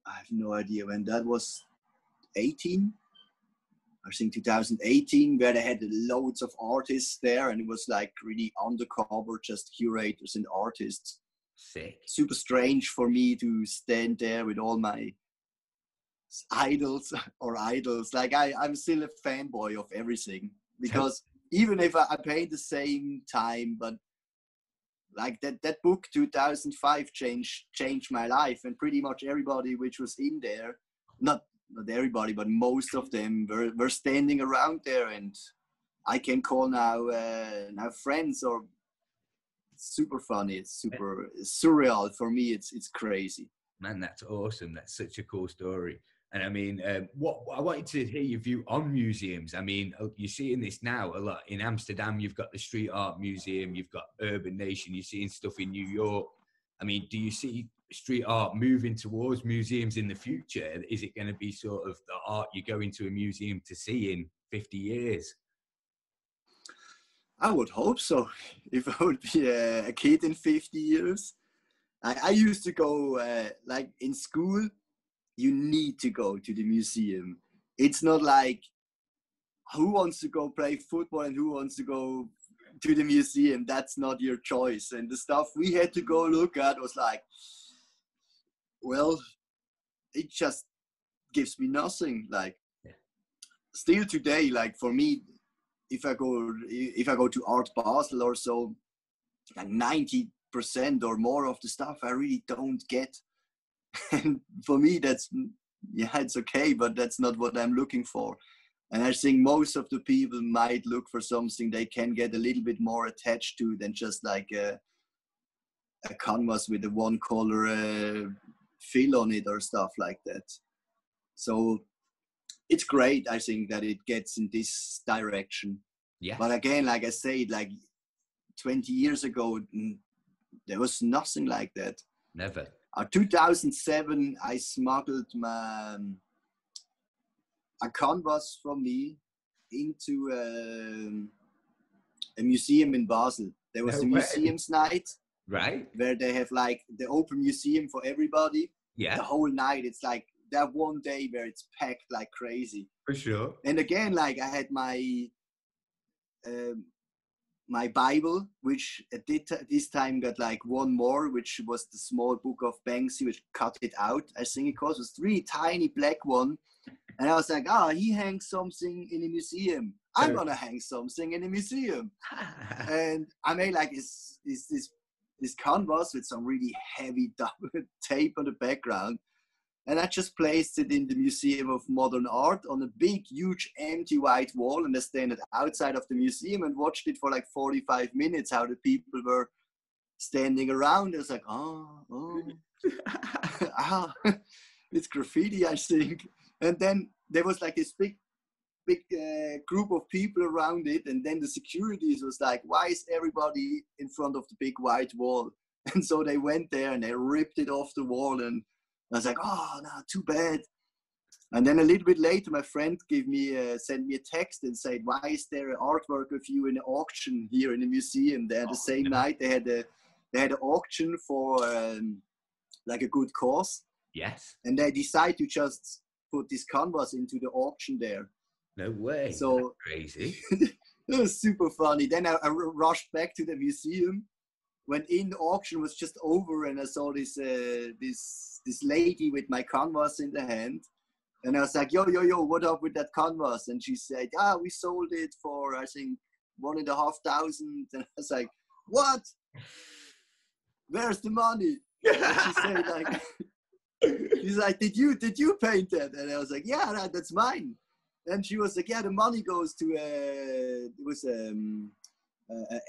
I have no idea when that was, 18. I think 2018, where they had loads of artists there, and it was like really undercover, just curators and artists. Sick. Super strange for me to stand there with all my idols. Like I'm still a fanboy of everything, because even if I paint the same time, but like that book 2005 changed my life, and pretty much everybody which was in there, not everybody, but most of them were standing around there, and I can call now friends. Or it's super funny. It's super surreal for me. It's crazy. Man, that's awesome. That's such a cool story. And I mean, what I wanted to hear your view on museums. I mean, you're seeing this now a lot in Amsterdam. You've got the Street Art Museum. You've got Urban Nation. You're seeing stuff in New York. I mean, do you see street art moving towards museums in the future? Is it going to be sort of the art you go into a museum to see in 50 years? I would hope so. If I would be a kid in 50 years. I used to go, like in school, you need to go to the museum. It's not like who wants to go play football and who wants to go to the museum. That's not your choice. And the stuff we had to go look at was like, well, it just gives me nothing. Like, still today, like for me, if I go to Art Basel or so, like 90% or more of the stuff I really don't get. And for me, it's okay, but that's not what I'm looking for. And I think most of the people might look for something they can get a little bit more attached to than just like a canvas with a one color fill on it or stuff like that. So it's great, I think, that it gets in this direction. Yeah. But again, like I said, like 20 years ago, there was nothing like that. Never. 2007, I smuggled a canvas from me into a museum in Basel. There was No a way. museum's night, Right. where they have like the open museum for everybody. Yeah. The whole night, it's like that one day where it's packed like crazy. For sure. And again, like I had my my Bible, which at this time got like one more, which was the small book of Banksy, which cut it out. I think it was really tiny black one. And I was like, he hangs something in a museum. I'm gonna hang something in a museum. And I made like this canvas with some really heavy double tape on the background. And I just placed it in the Museum of Modern Art on a big, huge, empty white wall. And I stand outside of the museum and watched it for like 45 minutes, how the people were standing around. I was like, it's graffiti, I think. And then there was like this big group of people around it. And then the securities was like, why is everybody in front of the big white wall? And so they went there and they ripped it off the wall. And I was like, no, too bad. And then a little bit later, my friend sent me a text and said, why is there an artwork of you in an auction here in the museum? There the same night they had an auction for like a good cause. Yes. And they decided to just put this canvas into the auction there. No way. So that's crazy. It was super funny. Then I rushed back to the museum. When in the auction was just over, and I saw this lady with my canvas in the hand, and I was like, yo, what up with that canvas? And she said, we sold it for, I think, $1,500. And I was like, what? Where's the money? And she said, like, she's like, did you paint that? And I was like, yeah, that's mine. And she was like, yeah, the money goes to it was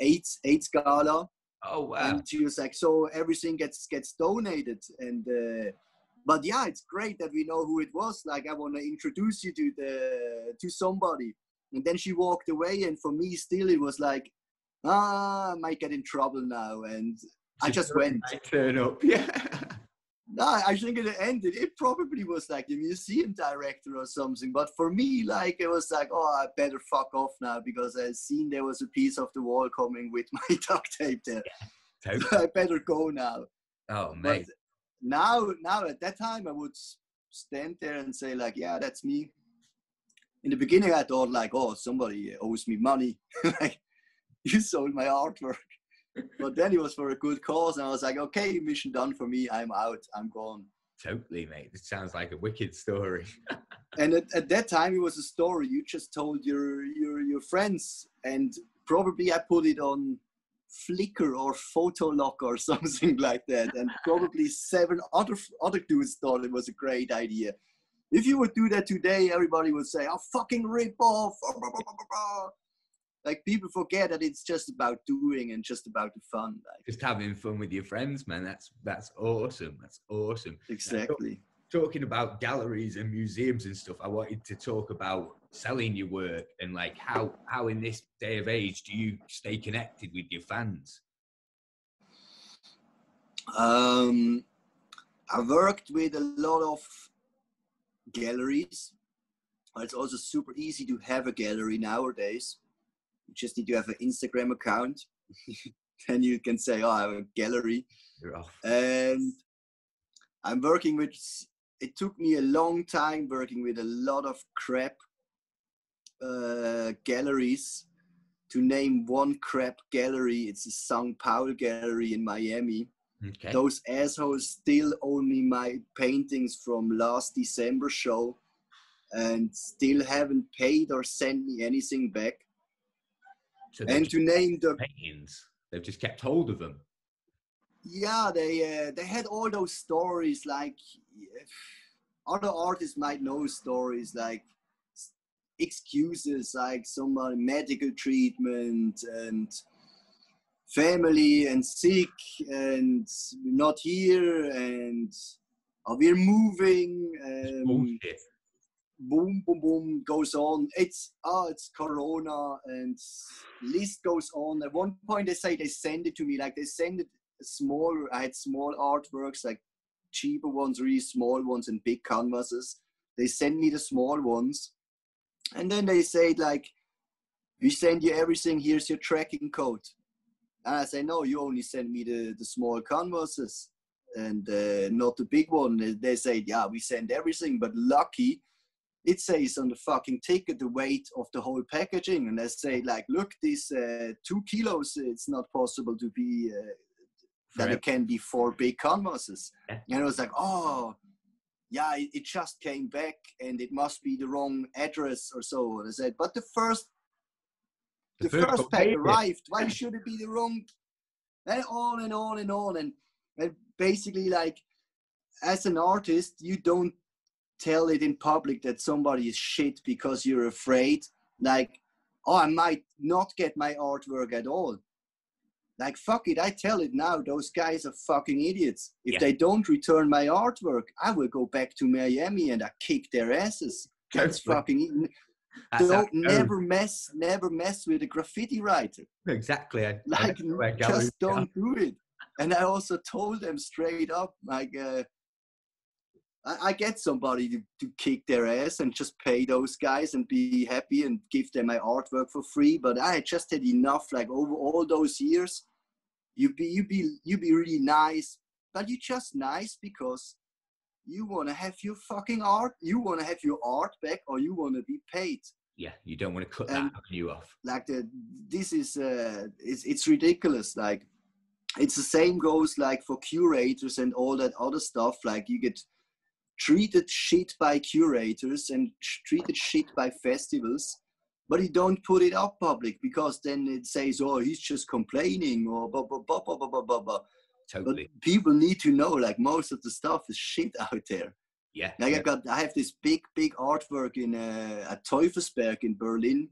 AIDS gala. Oh wow. And she was like, so everything gets donated. And but yeah, it's great that we know who it was. Like, I want to introduce you to somebody. And then she walked away, and for me still it was like, I might get in trouble now. And I just went. I turn up. Yeah. No, I think it ended. It probably was like the museum director or something. But for me, like, it was like, I better fuck off now, because I seen there was a piece of the wall coming with my duct tape there. Yeah, totally. I better go now. Oh, mate. But now at that time, I would stand there and say like, yeah, that's me. In the beginning, I thought like, somebody owes me money. Like, you sold my artwork. But then it was for a good cause, and I was like, okay, mission done for me. I'm out. I'm gone. Totally, mate. It sounds like a wicked story. And at that time, it was a story you just told your friends, and probably I put it on Flickr or Photolog or something like that, and probably 7 other dudes thought it was a great idea. If you would do that today, everybody would say, fucking rip off. Like, people forget that it's just about doing and just about the fun. Like, just having fun with your friends, man. That's awesome. That's awesome. Exactly. Now, talking about galleries and museums and stuff, I wanted to talk about selling your work and like how in this day of age do you stay connected with your fans? I worked with a lot of galleries. It's also super easy to have a gallery nowadays. You just need to have an Instagram account. Then you can say, I have a gallery. And I'm working with, it took me a long time working with a lot of crap galleries. To name one crap gallery, it's a Sao Paulo gallery in Miami. Okay. Those assholes still owe me my paintings from last December show and still haven't paid or sent me anything back. So and to name the paintings, they've just kept hold of them. Yeah, they had all those stories. Like, other artists might know stories like excuses, like some medical treatment and family and sick and not here and we're moving. Bullshit. boom, boom, boom goes on. It's Corona, and list goes on. At one point, they say they send it to me, like they send it small. I had small artworks, like cheaper ones, really small ones, and big canvases. They send me the small ones, and then they say like, we send you everything. Here's your tracking code. And I say, no, you only send me the small canvases and not the big one. They say, yeah, we send everything, but lucky it says on the fucking ticket the weight of the whole packaging. And they say like, look, this 2 kilos, it's not possible to be, that it can be 4 big canvases. Yeah. And I was like, oh, yeah, it just came back and it must be the wrong address or so. And I said, but the first pack arrived. Why should it be the wrong? And on and on and on. And basically, like, as an artist, you don't tell it in public that somebody is shit because you're afraid. Like, oh, I might not get my artwork at all. Like, fuck it, I tell it now. Those guys are fucking idiots. If they don't return my artwork, I will go back to Miami and I kick their asses. That's fucking... Don't never mess with a graffiti writer. Exactly. Just don't do it. And I also told them straight up, like, I get somebody to kick their ass and just pay those guys and be happy and give them my artwork for free. But I just had enough. Like, over all those years, you be really nice, but you're just nice because you want to have your fucking art. You want to have your art back, or you want to be paid. Yeah, you don't want to cut that you off. Like this is it's ridiculous. Like, it's the same goes like for curators and all that other stuff. Like, you get treated shit by curators and treated shit by festivals, but you don't put it up public because then it says, oh, he's just complaining or blah blah blah blah blah blah blah. Totally. But people need to know, like, most of the stuff is shit out there. Yeah. Like, I have this big artwork in at Teufelsberg in Berlin.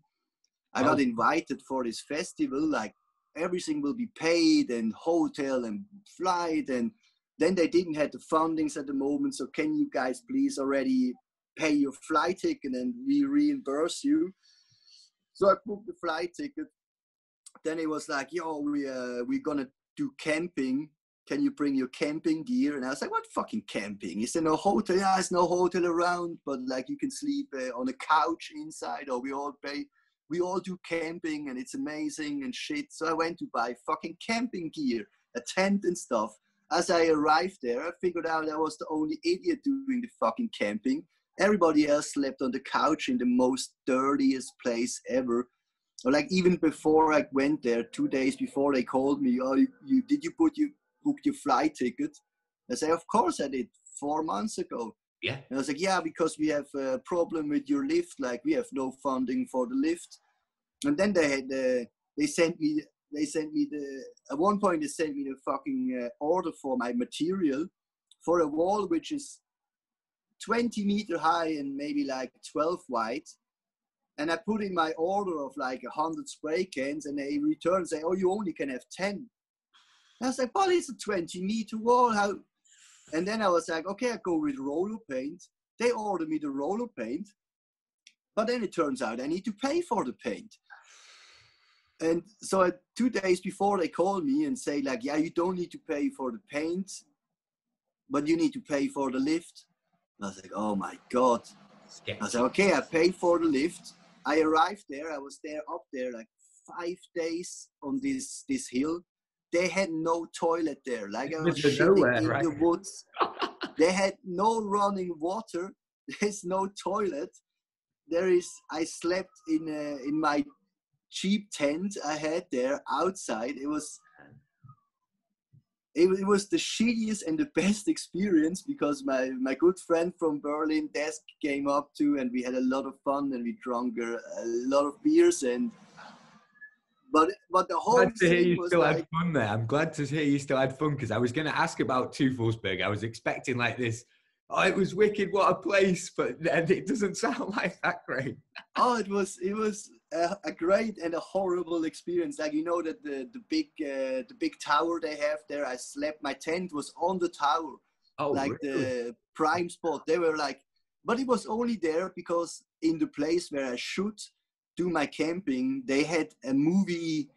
I got invited for this festival. Like, everything will be paid, and hotel and flight, and then they didn't have the fundings at the moment. So can you guys please already pay your flight ticket and we reimburse you? So I booked the flight ticket. Then it was like, yo, we're gonna do camping. Can you bring your camping gear? And I was like, what fucking camping? Is there no hotel? Yeah, there's no hotel around, but like, you can sleep on a couch inside, or we all do camping and it's amazing and shit. So I went to buy fucking camping gear, a tent and stuff. As I arrived there, I figured out I was the only idiot doing the fucking camping. Everybody else slept on the couch in the most dirtiest place ever. Or like, even before I went there, 2 days before, they called me, oh, did you book your flight ticket? I say, of course I did, 4 months ago. Yeah. And I was like, yeah, because we have a problem with your lift. Like, we have no funding for the lift. And then they sent me at one point they sent me the fucking order for my material for a wall which is 20 meter high and maybe like 12 wide. And I put in my order of like 100 spray cans, and they return and say, oh, you only can have 10. And I was like, well, it's a 20-meter wall. How? And then I was like, okay, I go with roller paint. They order me the roller paint, but then it turns out I need to pay for the paint. And so 2 days before, they call me and say like, yeah, you don't need to pay for the paint, but you need to pay for the lift. And I was like, oh my God. I was like, okay, I paid for the lift. I arrived there. I was there up there like 5 days on this hill. They had no toilet there. Like, I was shitting in the woods. They had no running water. There's no toilet. I slept in my cheap tent I had there outside. It was the shittiest and the best experience, because my good friend from Berlin, Desk, came up too, and we had a lot of fun, and we drank a lot of beers. And but the whole glad to hear thing you was still like, had fun there. I'm glad to hear you still had fun, because I was going to ask about Teufelsberg. I was expecting like this, oh, it was wicked, what a place, but it doesn't sound like that great. Oh, it was a great and a horrible experience. Like, you know, that the big tower they have there, I slept, my tent was on the tower. Oh, like really? The prime spot. They were like, but it was only there because in the place where I should do my camping, they had a movie.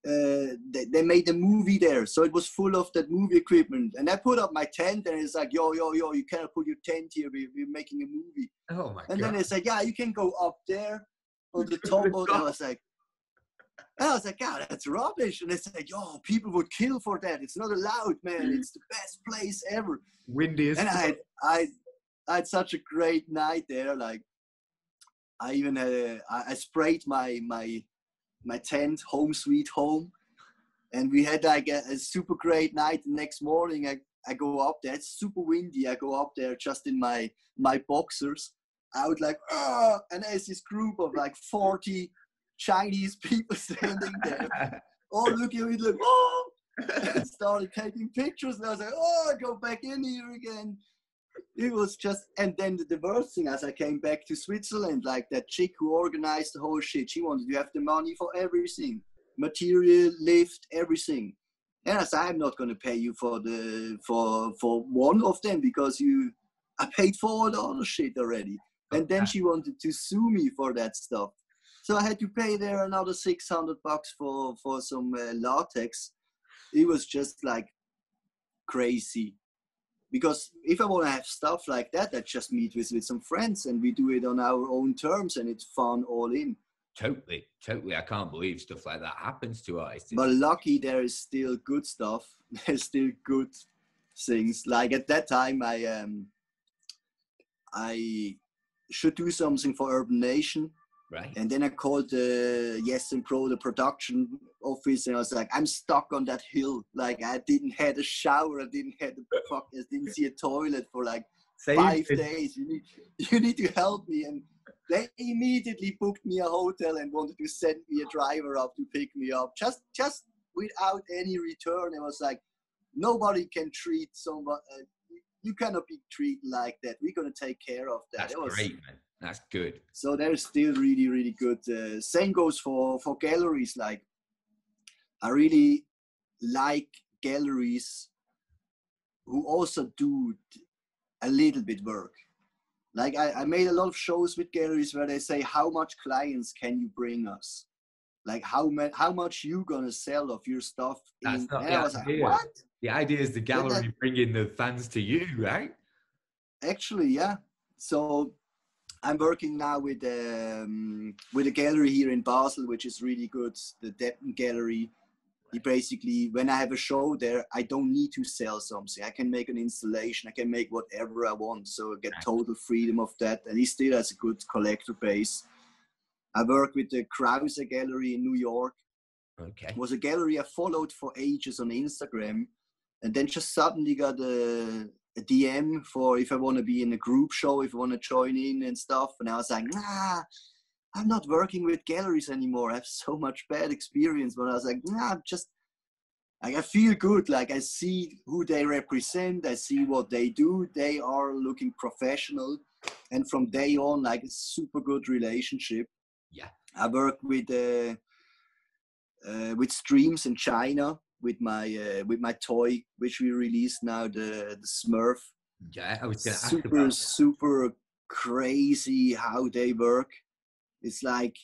They made a movie there, so it was full of that movie equipment. And I put up my tent, and it's like, yo, you cannot put your tent here. We're making a movie. Oh my and God. then it's like, yeah, you can go up there on the top of it. I was like, God, that's rubbish. And it's like, yo, people would kill for that. It's not allowed, man. It's the best place ever. Windy as And fuck. I had such a great night there. Like, I even had I sprayed my tent, home sweet home, and we had like a super great night. The next morning, I go up there. It's super windy. I go up there just in my boxers. I would like, and there's this group of like 40 Chinese people standing there. Oh, look at me, look, and started taking pictures. And I was like, I go back in here again. It was just, and then the worst thing, as I came back to Switzerland, like that chick who organized the whole shit, she wanted to have the money for everything, material, lift, everything. And I said, I'm not going to pay you for one of them because I paid for all the other shit already. And then she wanted to sue me for that stuff. So I had to pay there another $600 for some latex. It was just like crazy. Because if I want to have stuff like that, I just meet with some friends and we do it on our own terms and it's fun all in. Totally. I can't believe stuff like that happens to artists. But lucky there is still good stuff. There's still good things. Like at that time, I should do something for Urban Nation. Right. And then I called Yes and Pro, the production office, and I was like, I'm stuck on that hill. Like I didn't have a shower, I didn't see a toilet for like 5 days. You need to help me. And they immediately booked me a hotel and wanted to send me a driver up to pick me up, just without any return. It was like, nobody can treat somebody. You cannot be treated like that. We're gonna take care of that. That's great, man. That's good. So they're still really, really good. Same goes for galleries. Like, I really like galleries who also do a little bit work. Like I made a lot of shows with galleries where they say, how much clients can you bring us? Like how much you gonna sell of your stuff? That's not the I was idea. like, what? The idea is the gallery bringing the fans to you, right? Actually, yeah. So I'm working now with a gallery here in Basel, which is really good, the Deppen Gallery. Right. Basically, when I have a show there, I don't need to sell something. I can make an installation. I can make whatever I want. So I get total freedom of that. And he still has a good collector base. I work with the Krause Gallery in New York. Okay. It was a gallery I followed for ages on Instagram. And then just suddenly got a DM for if I want to be in a group show, if I want to join in and stuff. And I was like, nah, I'm not working with galleries anymore. I have so much bad experience. But I was like, nah, just, like, I feel good. Like I see who they represent. I see what they do. They are looking professional. And from day on, like, a super good relationship. Yeah. I work with streams in China. With my toy, which we released now, the Smurf. Yeah, I was going to ask about super crazy how they work. It's like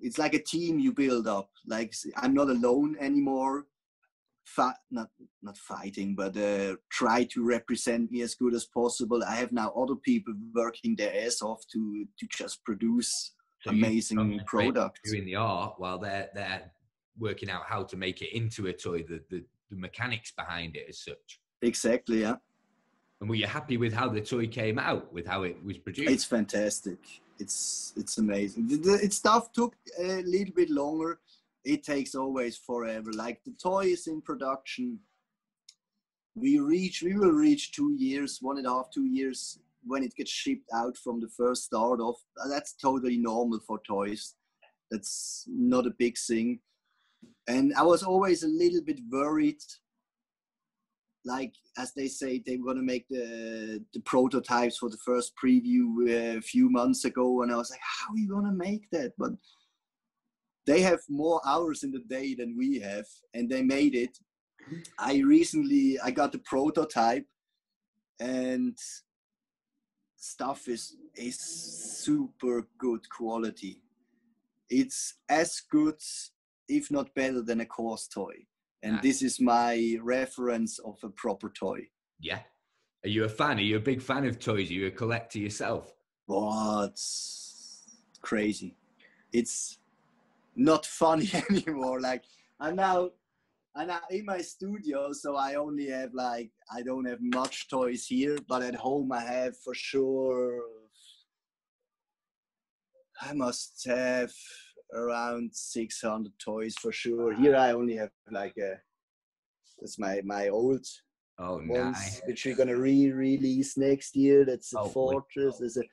a team you build up. Like I'm not alone anymore. Not fighting, but try to represent me as good as possible. I have now other people working their ass off to just produce amazing products. Doing the art while they're working out how to make it into a toy, the mechanics behind it as such. Exactly, yeah. And were you happy with how the toy came out, with how it was produced? It's fantastic. It's amazing. Stuff took a little bit longer. It takes always forever. Like the toy is in production. We will reach 2 years, 1.5, 2 years when it gets shipped out from the first start off. That's totally normal for toys. That's not a big thing. And I was always a little bit worried, like, as they say, they were going to make the prototypes for the first preview a few months ago. And I was like, how are you going to make that? But they have more hours in the day than we have, and they made it. I got the prototype, and stuff is super good quality. It's as good, if not better, than a coarse toy. And this is my reference of a proper toy. Yeah. Are you a fan? Are you a big fan of toys? Are you a collector yourself? Oh, it's crazy. It's not funny anymore. Like I'm now in my studio, so I only have I don't have much toys here, but at home I have for sure, I must have around 600 toys for sure. Here I only have that's my old ones, Nice. which we're gonna re-release next year. That's a fortress. There's a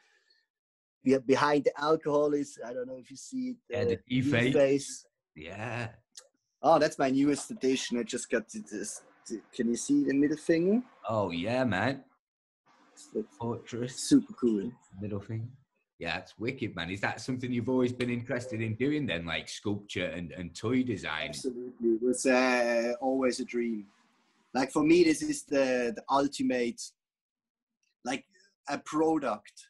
behind the alcohol is, I don't know if you see it, the E-face. Yeah. Oh, that's my newest edition. I just got this. Can you see the middle finger? Oh yeah, man. Fortress. Super cool. Middle finger. Yeah, it's wicked, man. Is that something you've always been interested in doing then, like sculpture and toy design? Absolutely. It was always a dream. Like for me, this is the ultimate, like a product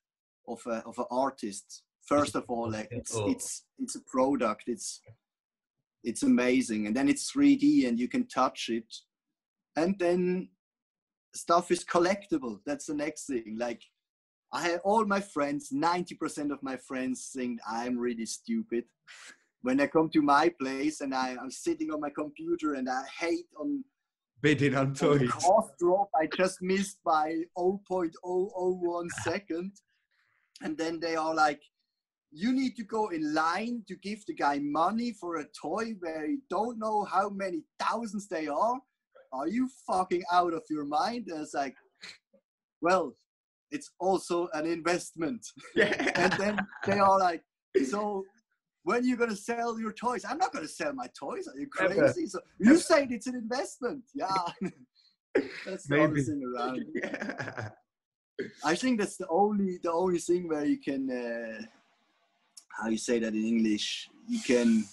of an artist. First of all, like it's a product. It's amazing, and then it's 3D and you can touch it, and then stuff is collectible. That's the next thing. Like I have all my friends, 90% of my friends think I'm really stupid when they come to my place and I'm sitting on my computer and I hate on bidding on toys. The cost drop I just missed by 0.001 second, and then they are like, you need to go in line to give the guy money for a toy where you don't know how many thousands they are. Are you fucking out of your mind? And it's like, well, it's also an investment. Yeah. And then they are like, so when are you going to sell your toys? I'm not going to sell my toys. Are you crazy? So you said it's an investment. Yeah. That's the only thing around. Yeah. I think that's the only thing where you can, how you say that in English? You can,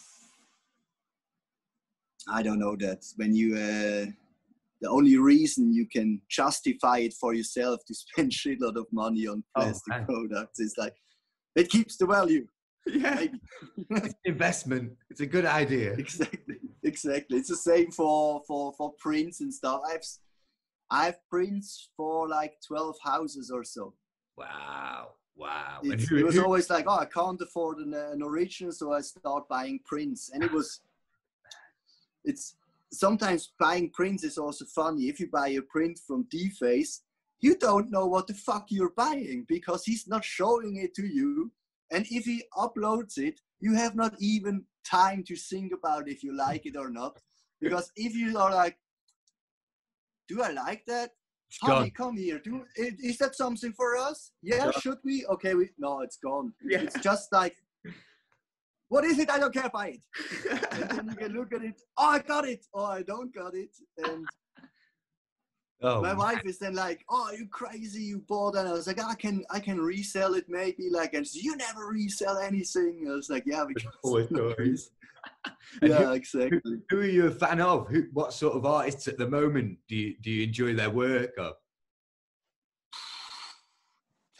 I don't know that. When you, the only reason you can justify it for yourself to spend shitload of money on plastic products is like, it keeps the value. Yeah. Maybe. It's an investment. It's a good idea. Exactly. It's the same for prints and stuff. I have prints for like 12 houses or so. Wow. It was always like, I can't afford an original, so I start buying prints. And it's sometimes buying prints is also funny. If you buy a print from D-Face, you don't know what the fuck you're buying because he's not showing it to you. And if he uploads it, you have not even time to think about if you like it or not. Because if you are like, do I like that? Honey, come here. Is that something for us? Yeah, should we? Okay, no, it's gone. Yeah. It's just like, what is it? I don't care, buy it. And then you can look at it. Oh, I got it. Oh, I don't got it. And my wife is then like, oh, are you crazy? You bought that. I was like, I can resell it maybe. Like, and you never resell anything. I was like, yeah, because yeah, exactly. Who are you a fan of? What sort of artists at the moment do you enjoy their work of?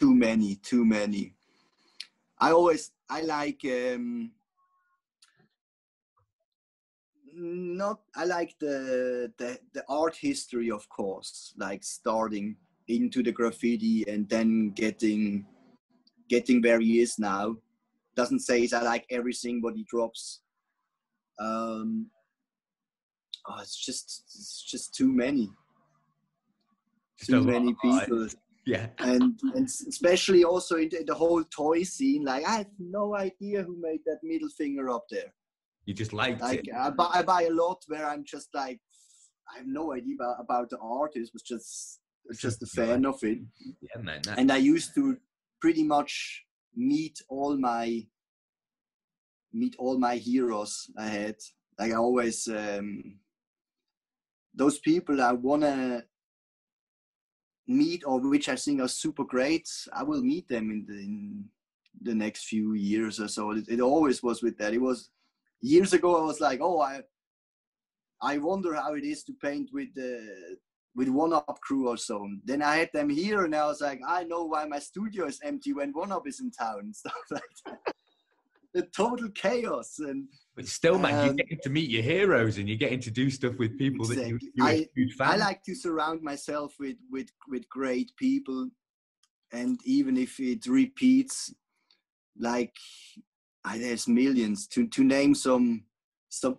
Too many. I like I like the art history, of course, like starting into the graffiti and then getting where he is now. Doesn't say I like everything what he drops. It's just too many people. Yeah. And especially also in the whole toy scene, like I have no idea who made that middle finger up there. You just liked it. I buy a lot where I'm just like, I have no idea about the artist, was just a fan of it. Yeah, man. And I used to pretty much meet all my heroes I had. Like I always, those people I wanna meet or which I think are super great, I will meet them in the next few years or so. It always was with that. It was years ago. I was like, I wonder how it is to paint with with one-up crew or so. Then I had them here, and I was like, I know why my studio is empty when one-up is in town and stuff like that. The total chaos. And but still, man, you're getting to meet your heroes, and you're getting to do stuff with people exactly. that you're a huge fan. I like to surround myself with great people, and even if it repeats, like there's millions. To name some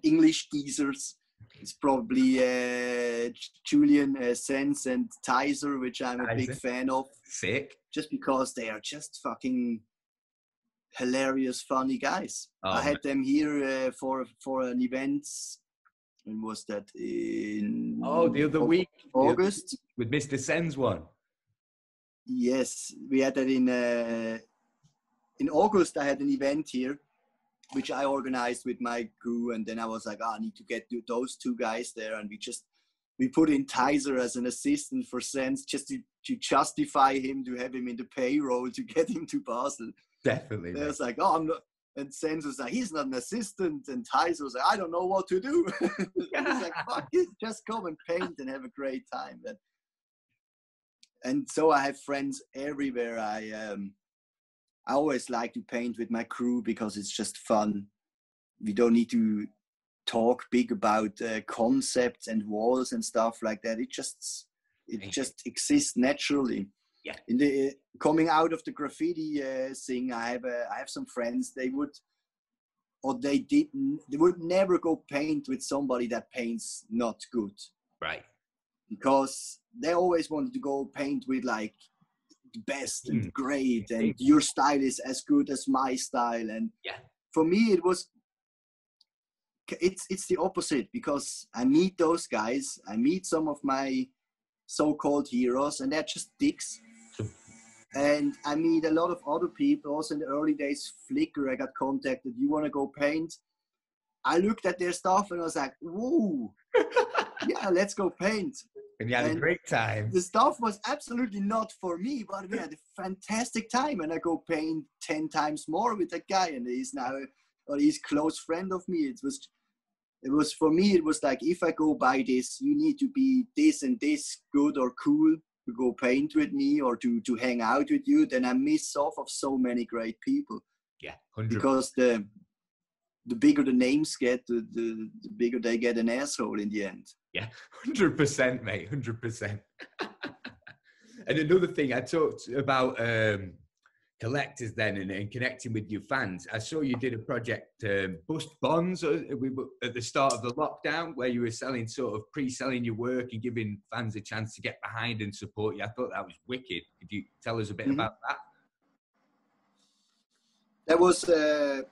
English geezers, it's probably Julian Sens and Tizer, which I'm a big fan of. Sick. Just because they are just fucking hilarious, funny guys. I had them here for an event. When was that? In the other week, August, with Mr. Sen's one. Yes, we had that in August. I had an event here, which I organized with my crew, and then I was like, I need to get those two guys there, and we put in Tizer as an assistant for Sens, just to justify him, to have him in the payroll, to get him to Basel. Definitely. I was like, oh, I'm not. And Sens was like, he's not an assistant. And Tizer was like, I don't know what to do. I was like, fuck it, just come and paint and have a great time. And so I have friends everywhere. I always like to paint with my crew because it's just fun. We don't need to talk big about concepts and walls and stuff like that. It just exists naturally. Yeah. In the coming out of the graffiti thing, I have some friends. They would never go paint with somebody that paints not good. Right. Because they always wanted to go paint with like the best and great, and your style is as good as my style. And for me, it's the opposite, because I meet those guys. I meet some of my so-called heroes, and they're just dicks. And I meet a lot of other people. Also in the early days, Flickr, I got contacted. You want to go paint? I looked at their stuff and I was like, whoa, yeah, let's go paint. And you had a great time. The stuff was absolutely not for me, but we had a fantastic time. And I go paint 10 times more with that guy. And he's now, he's a close friend of me. It was for me, it was like, if I go buy this, you need to be this and this good or cool to go paint with me or to hang out with you. Then I miss off of so many great people. Yeah, 100%. Because the bigger the names get, the bigger they get an asshole in the end. Yeah, 100%, mate, 100%. And another thing, I talked about collectors then and connecting with your fans. I saw you did a project, Bust Bonds, at the start of the lockdown, where you were pre-selling your work and giving fans a chance to get behind and support you. I thought that was wicked. Could you tell us a bit about that? That was, I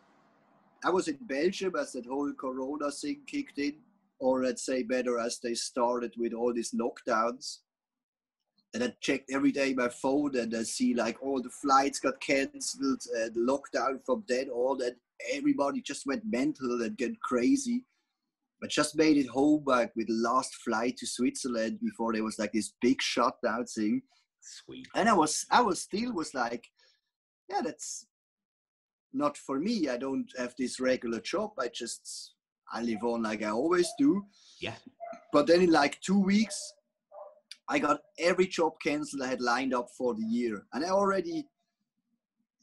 was in Belgium as that whole Corona thing kicked in, or let's say better, as they started with all these lockdowns. And I checked every day my phone, and I see like all the flights got cancelled, the lockdown from then all that. Everybody just went mental and get crazy. But just made it home like with the last flight to Switzerland before there was like this big shutdown thing. Sweet. And I was still like, yeah, that's not for me. I don't have this regular job. I live on like I always do. Yeah. But then in like 2 weeks, I got every job canceled I had lined up for the year. And I already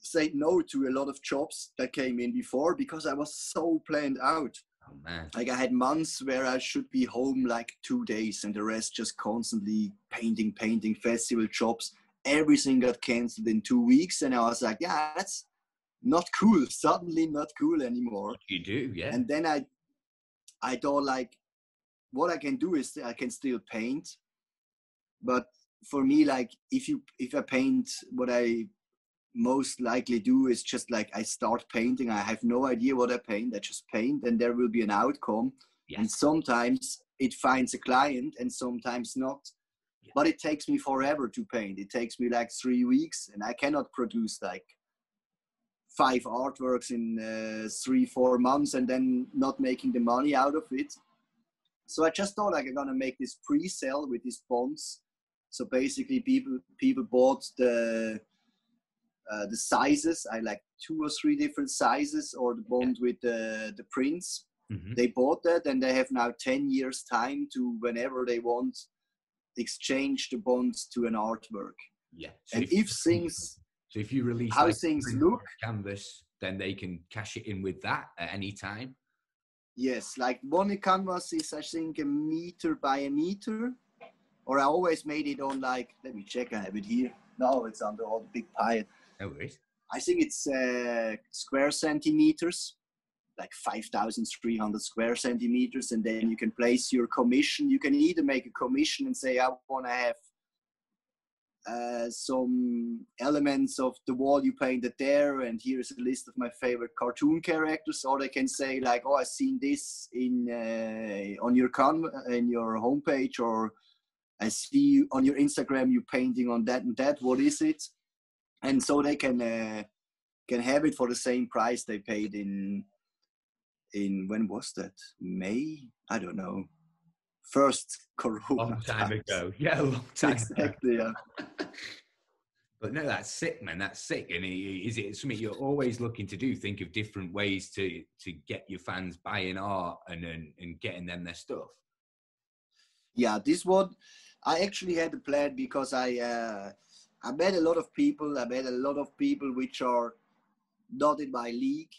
said no to a lot of jobs that came in before because I was so planned out. Oh, man. Like I had months where I should be home like 2 days and the rest just constantly painting, festival jobs. Everything got canceled in 2 weeks. And I was like, yeah, that's not cool. Suddenly not cool anymore. You do, yeah. And then I thought like, what I can do is I can still paint. But for me, like if I paint, what I most likely do is just like I start painting. I have no idea what I paint. I just paint, and there will be an outcome. Yes. And sometimes it finds a client, and sometimes not. Yeah. But it takes me forever to paint. It takes me like 3 weeks, and I cannot produce like 5 artworks in 3-4 months and then not making the money out of it. So I just thought like I'm gonna make this pre-sale with these bonds. So basically, people bought the sizes. I like 2 or 3 different sizes, or the bond with the prints. Mm-hmm. They bought that, and they have now 10 years time to whenever they want exchange the bonds to an artwork. Yeah. And if you release how like things a look, canvas, then they can cash it in with that at any time. yes, like one canvas is I think 1 meter by 1 meter, or I always made it on like, let me check, I have it here. No, it's under all the big pile. No worries. I think it's square centimeters, like 5,300 square centimeters, and then you can place your commission. You can either make a commission and say, I want to have some elements of the wall you painted there, and here's a list of my favorite cartoon characters. Or they can say like, oh, I've seen this in on your in your homepage, or I see you on your Instagram, you painting on that and that. What is it? And so they can have it for the same price they paid in when was that? May? I don't know. First Corona. Long time ago. Yeah, a long time exactly, ago. Yeah. But no, that's sick, man. That's sick. And is it something you're always looking to do? Think of different ways to get your fans buying art and getting them their stuff. Yeah, this one, I actually had a plan because I met a lot of people. I met a lot of people which are not in my league,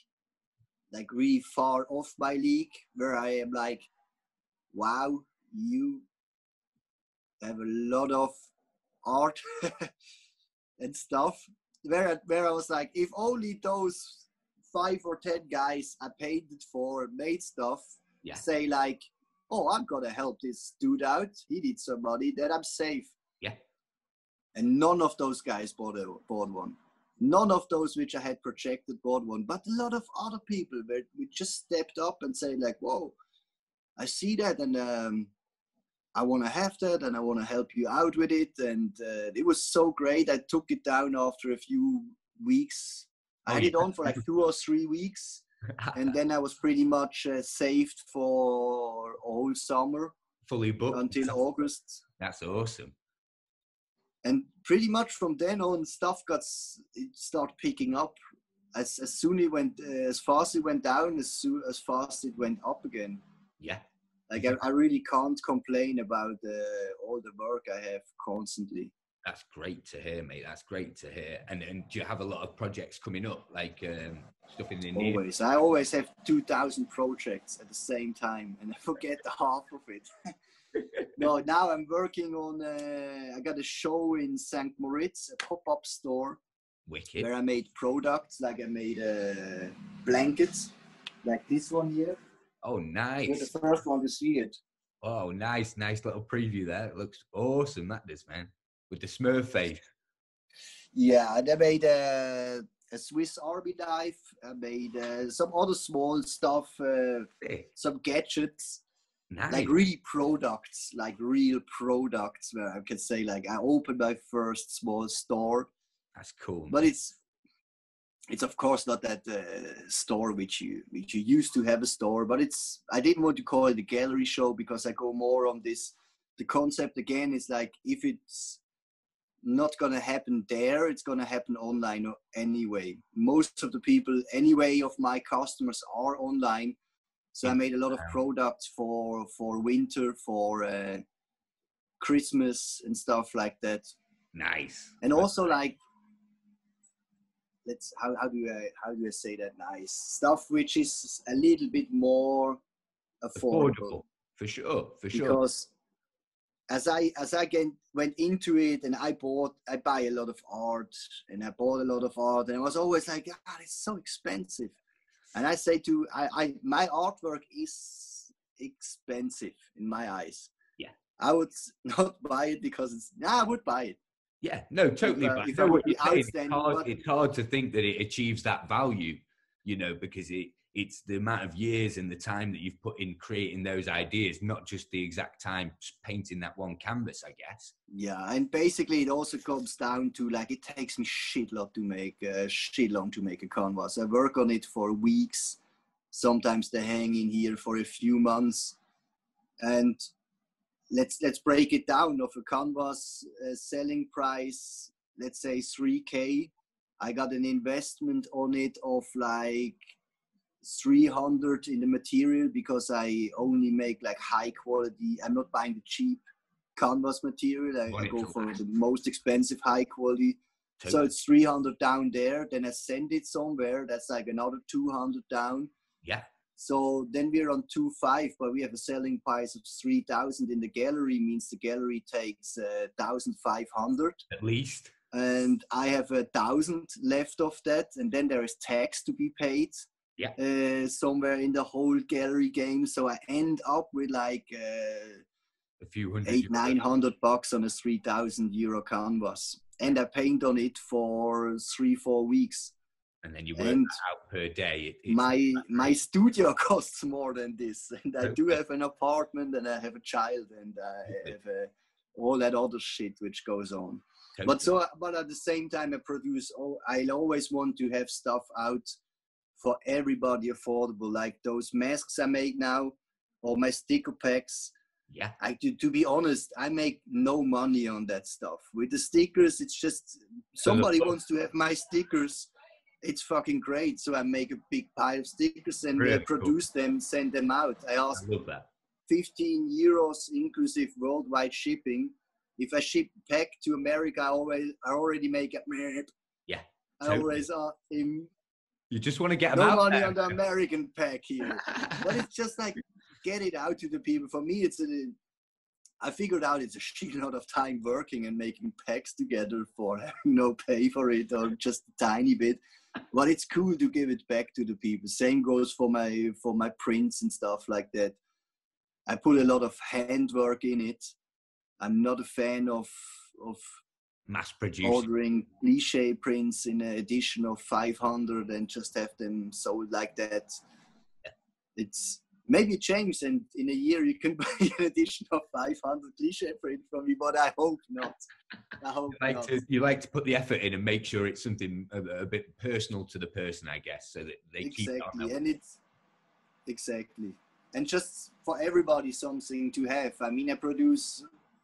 like really far off my league, where I am like, wow, you have a lot of art and stuff. Where I was like, if only those 5 or 10 guys I painted for made stuff, say like, oh, I'm gonna help this dude out. He needs some money, then I'm safe. Yeah. And none of those guys bought one. None of those which I had projected bought one. But a lot of other people we just stepped up and say like, whoa, I see that, and I want to have that, and I want to help you out with it. And it was so great. I took it down after a few weeks. I had it on for like 2 or 3 weeks. And then I was pretty much saved for a whole summer. Fully booked. Until August. That's awesome. And pretty much from then on, stuff started picking up. As soon it went, as fast it went down, as fast it went up again. Yeah. Like I really can't complain about all the work I have constantly. That's great to hear, mate. That's great to hear. And do you have a lot of projects coming up, like stuff in the near? Always. I always have 2,000 projects at the same time, and I forget the half of it. No, now I'm working on. I got a show in St. Moritz, a pop-up store. Wicked. Where I made products, like I made blankets, like this one here. Oh, nice. You're the first one to see it. Oh, nice little preview there. It looks awesome, that does, man. With the Smurf face. Yeah, and I made a Swiss Army knife. I made some other small stuff, some gadgets. Nice. Like real products, where I can say like I opened my first small store. That's cool. But it's of course not that store which you used to have a store, but I didn't want to call it a gallery show because I go more on this. The concept again is like, if it's not gonna happen there, it's gonna happen online anyway. Most of the people anyway of my customers are online. So I made a lot of products for winter, for Christmas and stuff like that. Nice. And also like, how do I say that nice? Stuff which is a little bit more affordable. For sure. Because as I went into it, and I buy a lot of art, and I bought a lot of art, and I was always like, God, it's so expensive. And I say my artwork is expensive in my eyes. Yeah. I would not buy it because I would buy it. Yeah, no, totally. But if I would be outstanding, it's hard to think that it achieves that value, because it's the amount of years and the time that you've put in creating those ideas, not just the exact time painting that one canvas, I guess. Yeah, and basically it also comes down to like, it takes me shit long to make a canvas. I work on it for weeks. Sometimes they hang in here for a few months, and let's break it down. Of a canvas selling price, let's say 3K. I got an investment on it of like 300 in the material, because I only make like high quality. I'm not buying the cheap canvas material. I go for the most expensive, high quality. Totally. So it's 300 down there. Then I send it somewhere. That's like another 200 down. Yeah. So then we're on 2.5, but we have a selling price of 3,000 in the gallery. Means the gallery takes 1,500 at least. And I have 1,000 left of that, and then there is tax to be paid. Yeah. Somewhere in the whole gallery game. So I end up with like a few hundred, $800-900 on a 3,000 euro canvas, and I paint on it for 3-4 weeks. And then you work that out per day. My studio costs more than this, and I do have an apartment, and I have a child, and I have all that other shit which goes on. Totally. But at the same time, I always want to have stuff out for everybody affordable, like those masks I make now, or my sticker packs. Yeah. To be honest, I make no money on that stuff. With the stickers, it's just somebody wants to have my stickers. It's fucking great. So I make a big pile of stickers and really produce them, send them out. I ask 15 euros inclusive worldwide shipping. If I ship pack to America, I already make it. Yeah. I always you just want to get them no out money there. on the American pack here. But it's just like, get it out to the people. For me, I figured out it's a shit lot of time working and making packs together for having no pay for it, or just a tiny bit. But it's cool to give it back to the people. Same goes for my prints and stuff like that. I put a lot of handwork in it. I'm not a fan of mass produced ordering cliche prints in an edition of 500 and just have them sold like that. It's maybe it changed, and in a year you can buy an edition of 500 cliche print from me, but I hope not. You like to put the effort in and make sure it's something a bit personal to the person, I guess, so that they keep it on. And it's exactly, and just for everybody something to have. I mean, I produce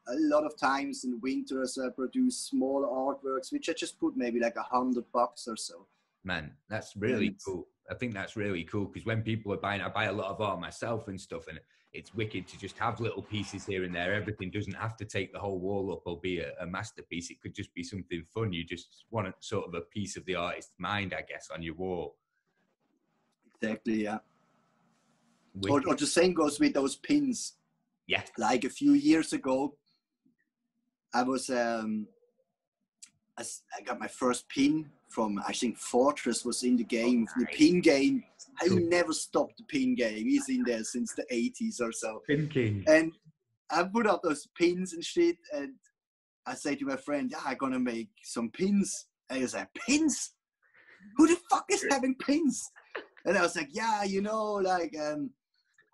a lot of times in winter, so I produce small artworks, which I just put maybe like $100 or so. Man, that's really cool. I think that's really cool, because when people are buying, I buy a lot of art myself and stuff, and it's wicked to just have little pieces here and there. Everything doesn't have to take the whole wall up or be a masterpiece. It could just be something fun. You just want a sort of a piece of the artist's mind, I guess, on your wall. Exactly, yeah. Or the same goes with those pins. Yeah. Like a few years ago, I got my first pin from, I think Fortress was in the game, the pin game. I never stopped the pin game. He's in there since the 80s or so. Pin King. And I put up those pins and shit, and I say to my friend, yeah, I'm gonna make some pins. And he was like, pins? Who the fuck is having pins? And I was like, yeah, you know, like,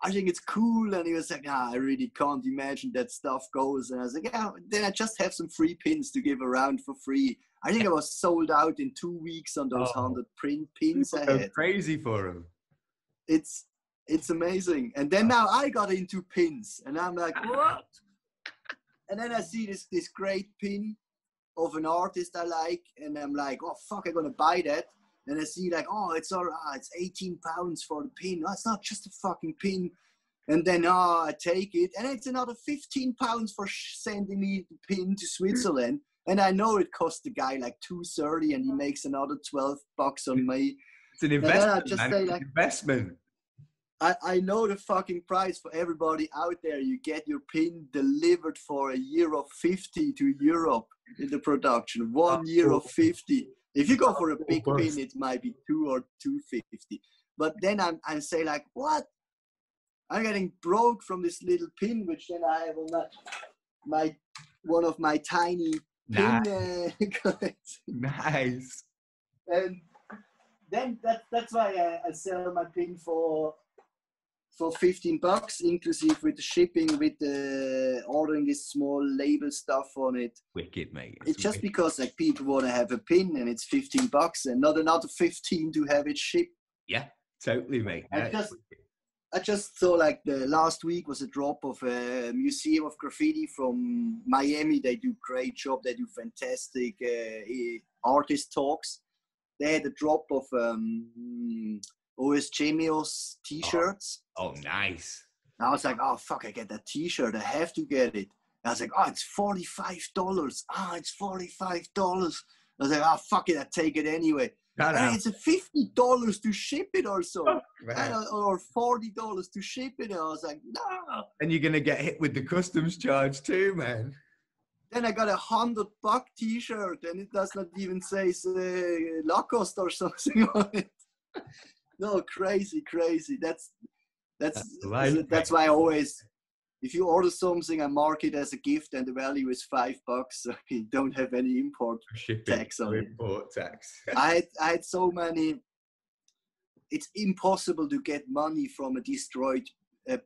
I think it's cool. And he was like, nah, I really can't imagine that stuff goes. And I was like, yeah, then I just have some free pins to give around for free. I think I was sold out in 2 weeks on those 100 print pins I had. Crazy for him. It's amazing. And then now I got into pins, and I'm like, what? And then I see this great pin of an artist I like, and I'm like, oh fuck, I'm gonna buy that. And I see like, oh, it's all right, it's 18 pounds for the pin. Oh, it's not just a fucking pin. And then I take it, and it's another 15 pounds for sending me the pin to Switzerland. And I know it cost the guy like $2.30, and he makes another $12 on me. It's an investment, man. It's an investment. I know the fucking price for everybody out there. You get your pin delivered for €1.50 to Europe in the production. €1.50. If you go for a big pin, it might be $2 or $2.50. But then I say like, what? I'm getting broke from this little pin, which then I have on my one of my tiny pin collections. Nice. And then that's why I sell my pin for $15, inclusive with the shipping, with the ordering this small label stuff on it. Wicked, mate. It's just because like people want to have a pin, and it's $15 and not another 15 to have it shipped. Yeah, totally, mate. I just saw like the last week was a drop of a museum of graffiti from Miami. They do great job. They do fantastic artist talks. They had a drop of OS Chemios t-shirts. Oh, nice. I was like, oh fuck, I get that t-shirt. I have to get it. I was like, oh, it's $45. Ah, it's $45. I was like, oh, fuck it, I take it anyway. And it's a $50 to ship it or so, or $40 to ship it. I was like, no. And you're gonna get hit with the customs charge too, man. Then I got a $100 T-shirt, and it does not even say Lacoste or something on it. No, crazy. That's why I always, if you order something, I mark it as a gift, and the value is $5, so you don't have any import tax on it. Import tax. I had so many. It's impossible to get money from a destroyed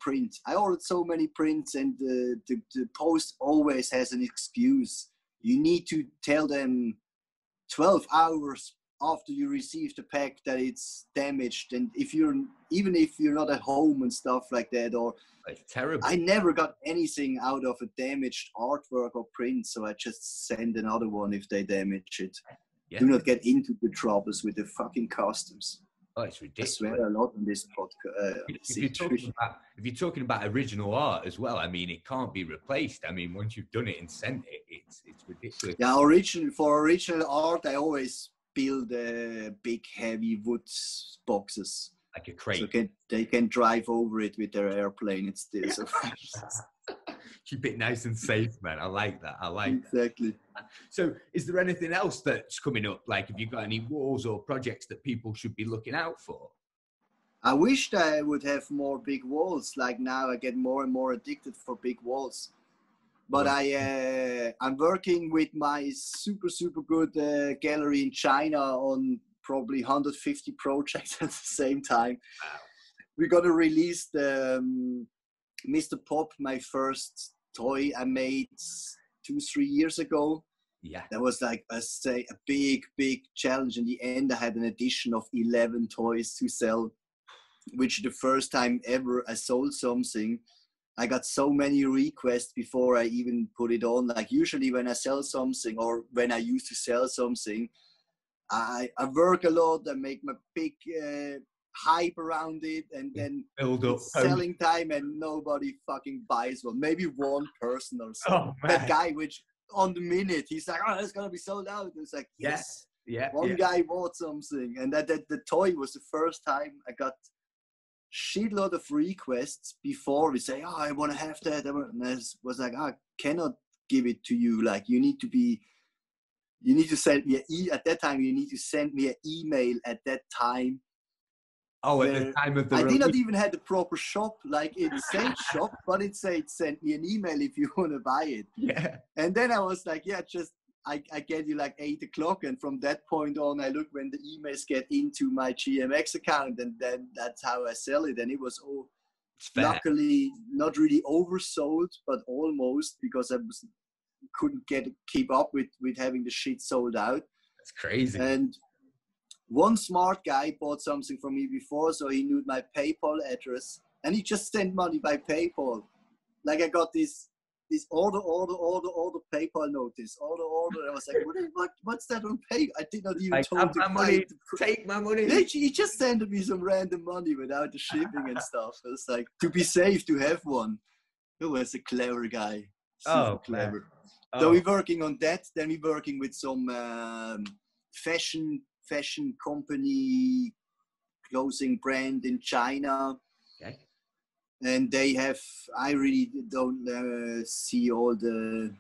print. I ordered so many prints, and the post always has an excuse. You need to tell them 12 hours after you receive the pack that it's damaged, and even if you're not at home and stuff like that, or it's terrible. I never got anything out of a damaged artwork or print, so I just send another one if they damage it. Yeah. Do not get into the troubles with the fucking customs. Oh, it's ridiculous. I swear a lot on this podcast. If you're talking about original art as well, I mean, it can't be replaced. I mean, once you've done it and sent it, it's ridiculous. Yeah, for original art, I always build big, heavy wood boxes. Like a crate. So they can drive over it with their airplane. It's still so Keep it nice and safe, man. I like that. Exactly. So is there anything else that's coming up? Like, have you got any walls or projects that people should be looking out for? I wished I would have more big walls. Like now I get more and more addicted for big walls. But I'm working with my super good gallery in China on probably 150 projects at the same time. Wow. We're going to release the Mr. Pop, my first toy I made 2-3 years ago. Yeah. That was like a big challenge. In the end, I had an edition of 11 toys to sell, which the first time ever I sold something. I got so many requests before I even put it on. Like usually when I sell something, or when I used to sell something, I work a lot. I make my big hype around it, and then build up selling time, and nobody fucking buys one. Maybe one person or so. Oh, that guy, which on the minute he's like, "Oh, it's gonna be sold out." It's like, yes, one guy bought something, and that the toy was the first time I got shitload of requests before we say, "Oh, I want to have that." And I was like, "I cannot give it to you. Like, you need to send me at that time. You need to send me an email at that time." Oh, at the time of the release. Did not even have the proper shop. Like it said shop, but it said send me an email if you want to buy it. Yeah. And then I was like, yeah, just I get you like 8 o'clock, and from that point on, I look when the emails get into my GMX account, and then that's how I sell it. And it was luckily not really oversold, but almost, because I couldn't keep up with having the shit sold out. That's crazy. And one smart guy bought something from me before, so he knew my PayPal address, and he just sent money by PayPal. Like I got this order PayPal notice, order. I was like, what's that on PayPal? I did not even told my money. Take my money. He just sent me some random money without the shipping and stuff. It was like, to be safe, to have one. He was a clever guy. Super clever. Oh. So we're working on that. Then we're working with some fashion company, clothing brand in China. Okay. And they have, I really don't see all the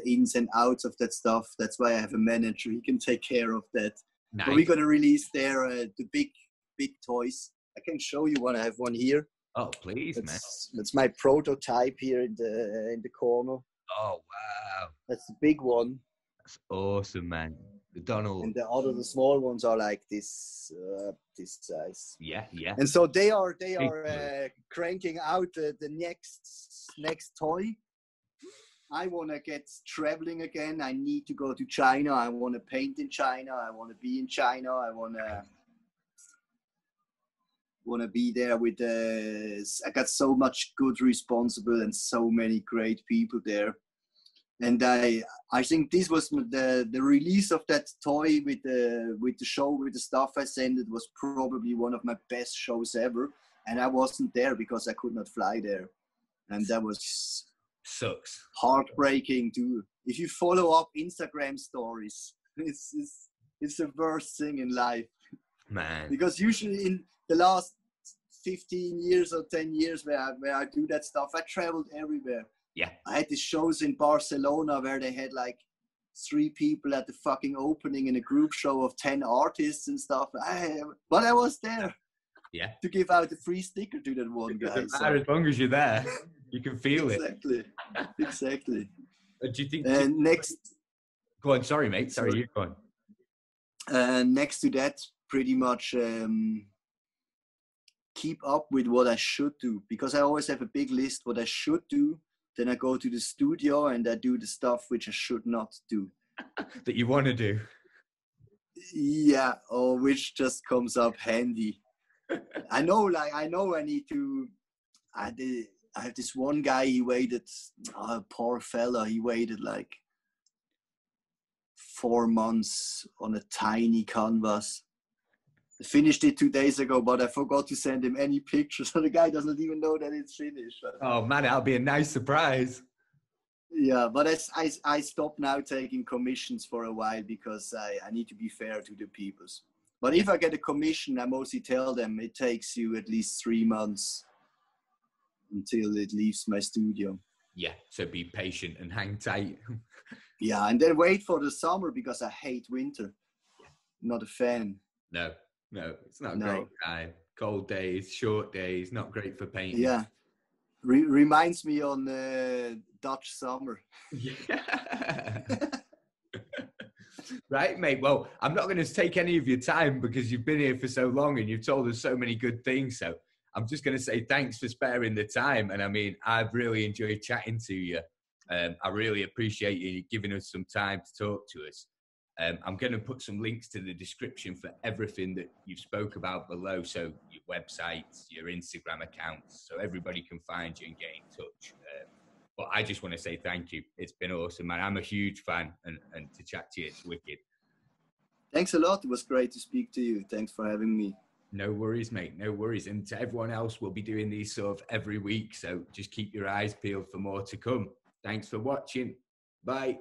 ins and outs of that stuff. That's why I have a manager. He can take care of that. Nice. But we're going to release there the big toys. I can show you one. I have one here. Oh, please, man. That's my prototype here in the corner. Oh, wow. That's the big one. That's awesome, man. The Donald. And the small ones are like this size. Yeah. And so they are cranking out the next toy. I want to get traveling again. I need to go to China. I want to paint in China. I want to be in China. I want to be there with I got so much good responsible and so many great people there. And I think this was the release of that toy with the show, with the stuff I sent. It was probably one of my best shows ever. And I wasn't there because I could not fly there. And that was Sucks. Heartbreaking too. If you follow up Instagram stories, it's the worst thing in life. Man. Because usually in the last 15 years or 10 years where I do that stuff, I traveled everywhere. Yeah. I had these shows in Barcelona where they had like 3 people at the fucking opening in a group show of 10 artists and stuff. But I was there. Yeah. To give out a free sticker to that one guy. Doesn't matter, as long as you're there, you can feel exactly. Exactly. Do you think? Next. Go on. Sorry, mate. Sorry, you go on. Next to that, pretty much keep up with what I should do, because I always have a big list what I should do. Then I go to the studio and I do the stuff which I should not do. That you want to do. Yeah, or which just comes up handy. I know I need to. I have this one guy. He waited. Poor fella. He waited like 4 months on a tiny canvas. I finished it 2 days ago, but I forgot to send him any pictures, so the guy doesn't even know that it's finished. Oh man, that'll be a nice surprise. Yeah, but I stopped now taking commissions for a while because I need to be fair to the peoples. But if I get a commission, I mostly tell them it takes you at least 3 months until it leaves my studio. Yeah, so be patient and hang tight. Yeah, and then wait for the summer because I hate winter. Not a fan. No, it's not a great time. Cold days, short days, not great for painting. Yeah, reminds me on Dutch summer. Yeah. Right, mate. Well, I'm not going to take any of your time because you've been here for so long and you've told us so many good things. So I'm just going to say thanks for sparing the time. And I mean, I've really enjoyed chatting to you. I really appreciate you giving us some time to talk to us. I'm going to put some links to the description for everything that you've spoke about below. So your websites, your Instagram accounts, so everybody can find you and get in touch. But I just want to say thank you. It's been awesome, man. I'm a huge fan, and to chat to you, it's wicked. Thanks a lot. It was great to speak to you. Thanks for having me. No worries, mate. No worries. And to everyone else, we'll be doing these sort of every week. So just keep your eyes peeled for more to come. Thanks for watching. Bye.